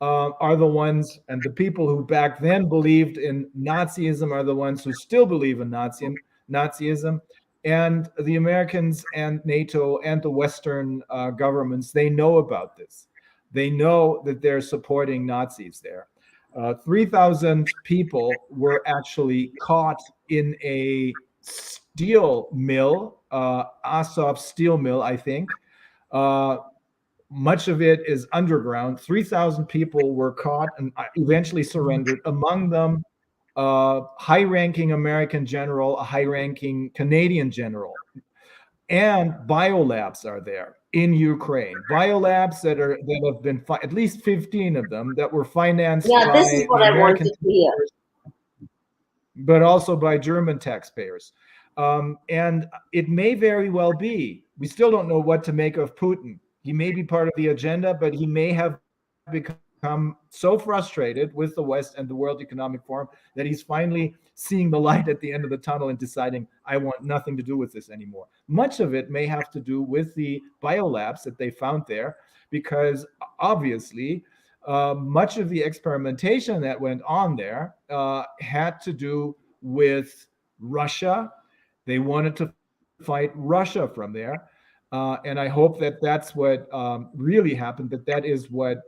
are the ones, and the people who back then believed in Nazism are the ones who still believe in Nazism. And the Americans and NATO and the Western governments, they know about this. They know that they're supporting Nazis there. 3,000 people were actually caught in a steel mill, Azov steel mill, I think. Much of it is underground. 3,000 people were caught and eventually surrendered. Among them, a high-ranking American general, a high-ranking Canadian general, and biolabs are there in Ukraine. Biolabs that have been at least 15 of them that were financed by this is what the I American wanted to hear, but also by German taxpayers. And it may very well be. We still don't know what to make of Putin. He may be part of the agenda, but he may have become so frustrated with the West and the World Economic Forum that he's finally seeing the light at the end of the tunnel and deciding, I want nothing to do with this anymore. Much of it may have to do with the biolabs that they found there, because obviously much of the experimentation that went on there had to do with Russia. They wanted to fight Russia from there. And I hope that that's what really happened, that is what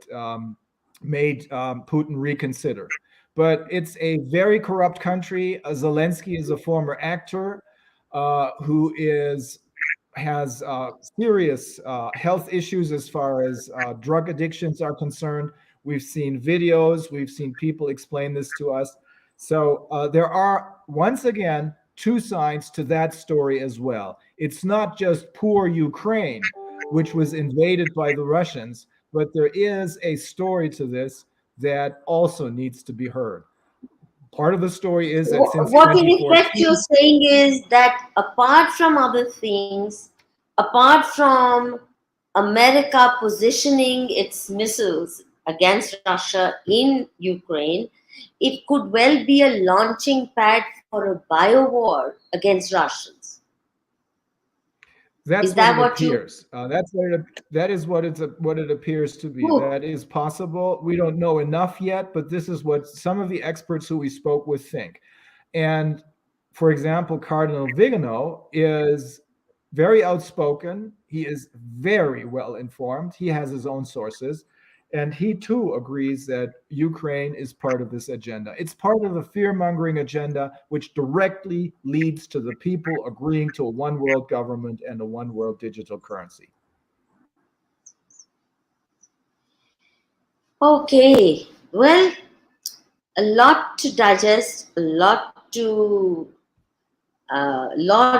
made Putin reconsider. But it's a very corrupt country. Zelensky is a former actor who has serious health issues as far as drug addictions are concerned. We've seen videos, we've seen people explain this to us. So there are, once again, two sides to that story as well. It's not just poor Ukraine, which was invaded by the Russians, but there is a story to this that also needs to be heard. Part of the story is that since what in effect you're saying is that apart from other things, apart from America positioning its missiles against Russia in Ukraine, it could well be a launching pad for a bio-war against Russians. That's what it appears. That is what it appears to be. Ooh. That is possible. We don't know enough yet, but this is what some of the experts who we spoke with think. And for example, Cardinal Vigano is very outspoken. He is very well informed. He has his own sources. And he too agrees that Ukraine is part of this agenda. It's part of the fear-mongering agenda, which directly leads to the people agreeing to a one-world government and a one-world digital currency. Okay, well, a lot to digest, a lot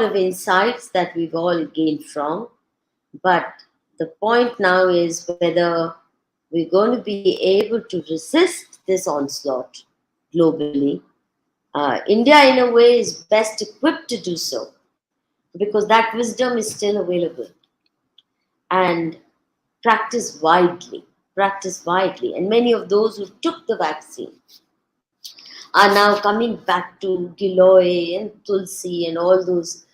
of insights that we've all gained from. But the point now is whether we're going to be able to resist this onslaught globally. India, in a way, is best equipped to do so because that wisdom is still available and practiced widely. And many of those who took the vaccine are now coming back to Giloy and Tulsi and all those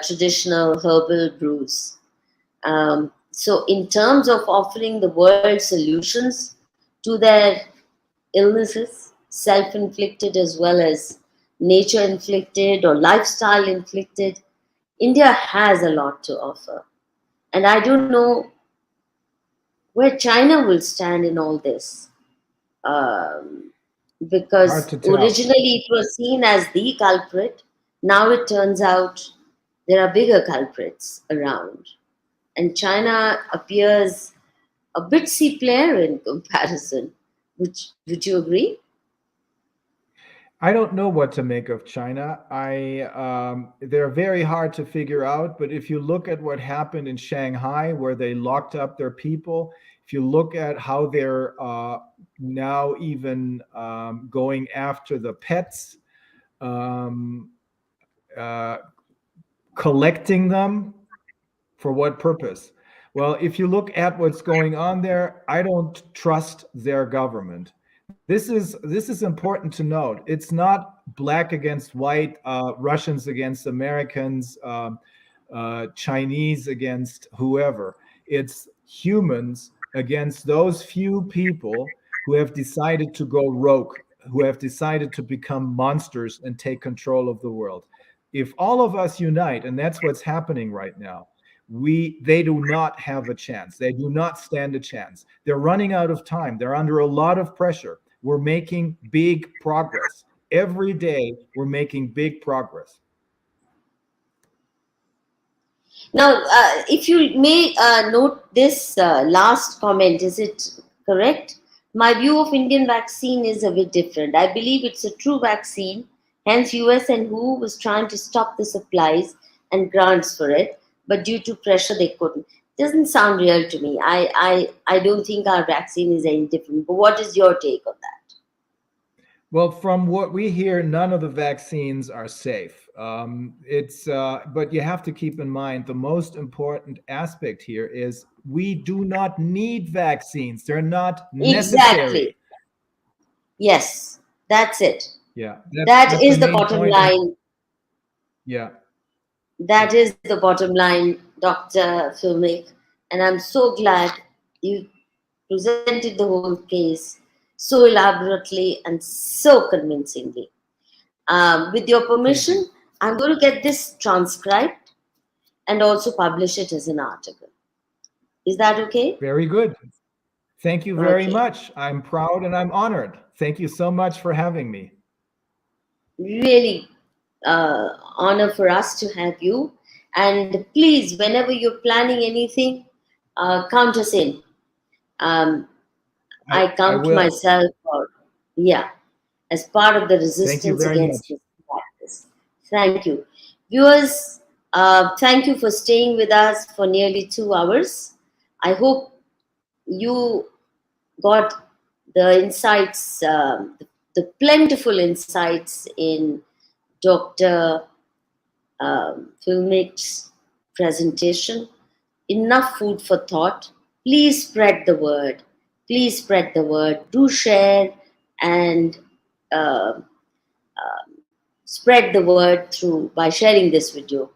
traditional herbal brews. So in terms of offering the world solutions to their illnesses, self-inflicted as well as nature inflicted or lifestyle inflicted, India has a lot to offer. And I don't know where China will stand in all this. Um, Hard because to tell. originally it was seen as the culprit. Now it turns out there are bigger culprits around. And China appears a bitsy player in comparison. Would you agree? I don't know what to make of China. They're very hard to figure out. But if you look at what happened in Shanghai, where they locked up their people, if you look at how they're now even going after the pets, um, uh, collecting them for what purpose? Well, if you look at what's going on there, I don't trust their government. This is important to note. It's not black against white, Russians against Americans, Chinese against whoever. It's humans against those few people who have decided to go rogue, who have decided to become monsters and take control of the world. If all of us unite, and that's what's happening right now, they do not have a chance. They do not stand a chance. They're running out of time. They're under a lot of pressure. We're making big progress. Every day, we're making big progress. Now, if you may note this last comment, is it correct? My view of Indian vaccine is a bit different. I believe it's a true vaccine. Hence, US and WHO was trying to stop the supplies and grants for it, but due to pressure, they couldn't. Doesn't sound real to me. I don't think our vaccine is any different. But what is your take on that? Well, from what we hear, none of the vaccines are safe. But you have to keep in mind the most important aspect here is we do not need vaccines. They're not necessary. Exactly. Yes, that's it. Yeah, That that's the is the main bottom point. line. Yeah. That is the bottom line, Dr. Fuellmich. And I'm so glad you presented the whole case so elaborately and so convincingly. With your Thank you. permission, I'm going to get this transcribed and also publish it as an article. Is that okay? Very good. Thank you very Okay. much. I'm proud and I'm honored. Thank you so much for having me. Really honor for us to have you. And please, whenever you're planning anything, count us in. I I count will. myself, as part of the Thank you resistance very against much. this practice. Thank you. Viewers, thank you for staying with us for nearly 2 hours. I hope you got the insights, the plentiful insights in Dr. Fuellmich's presentation. Enough food for thought. Please spread the word. Please spread the word. Do share and uh, spread the word through by sharing this video.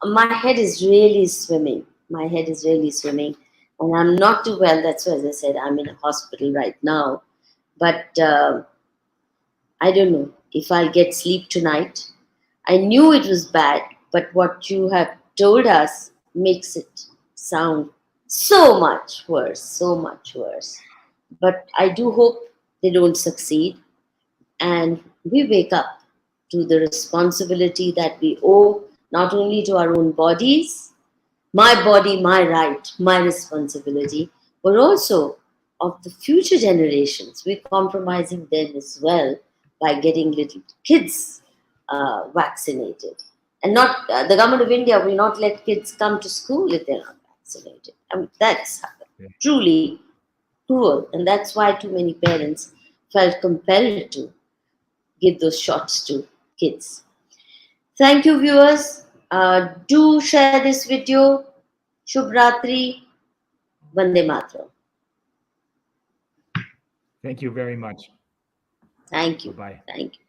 My head is really swimming. My head is really swimming, and I'm not too well. That's why, as I said, I'm in a hospital right now. But I don't know if I'll get sleep tonight. I knew it was bad, but what you have told us makes it sound so much worse, so much worse. But I do hope they don't succeed and we wake up to the responsibility that we owe not only to our own bodies, my body, my right, my responsibility, but also of the future generations. We're compromising them as well by getting little kids vaccinated. And not the government of India will not let kids come to school if they're not vaccinated. I mean, that's truly cruel, and that's why too many parents felt compelled to give those shots to kids. Thank you, viewers. Do share this video. Shubh Ratri. Vande Mataram. Thank you very much. Thank you. Bye-bye. Thank you.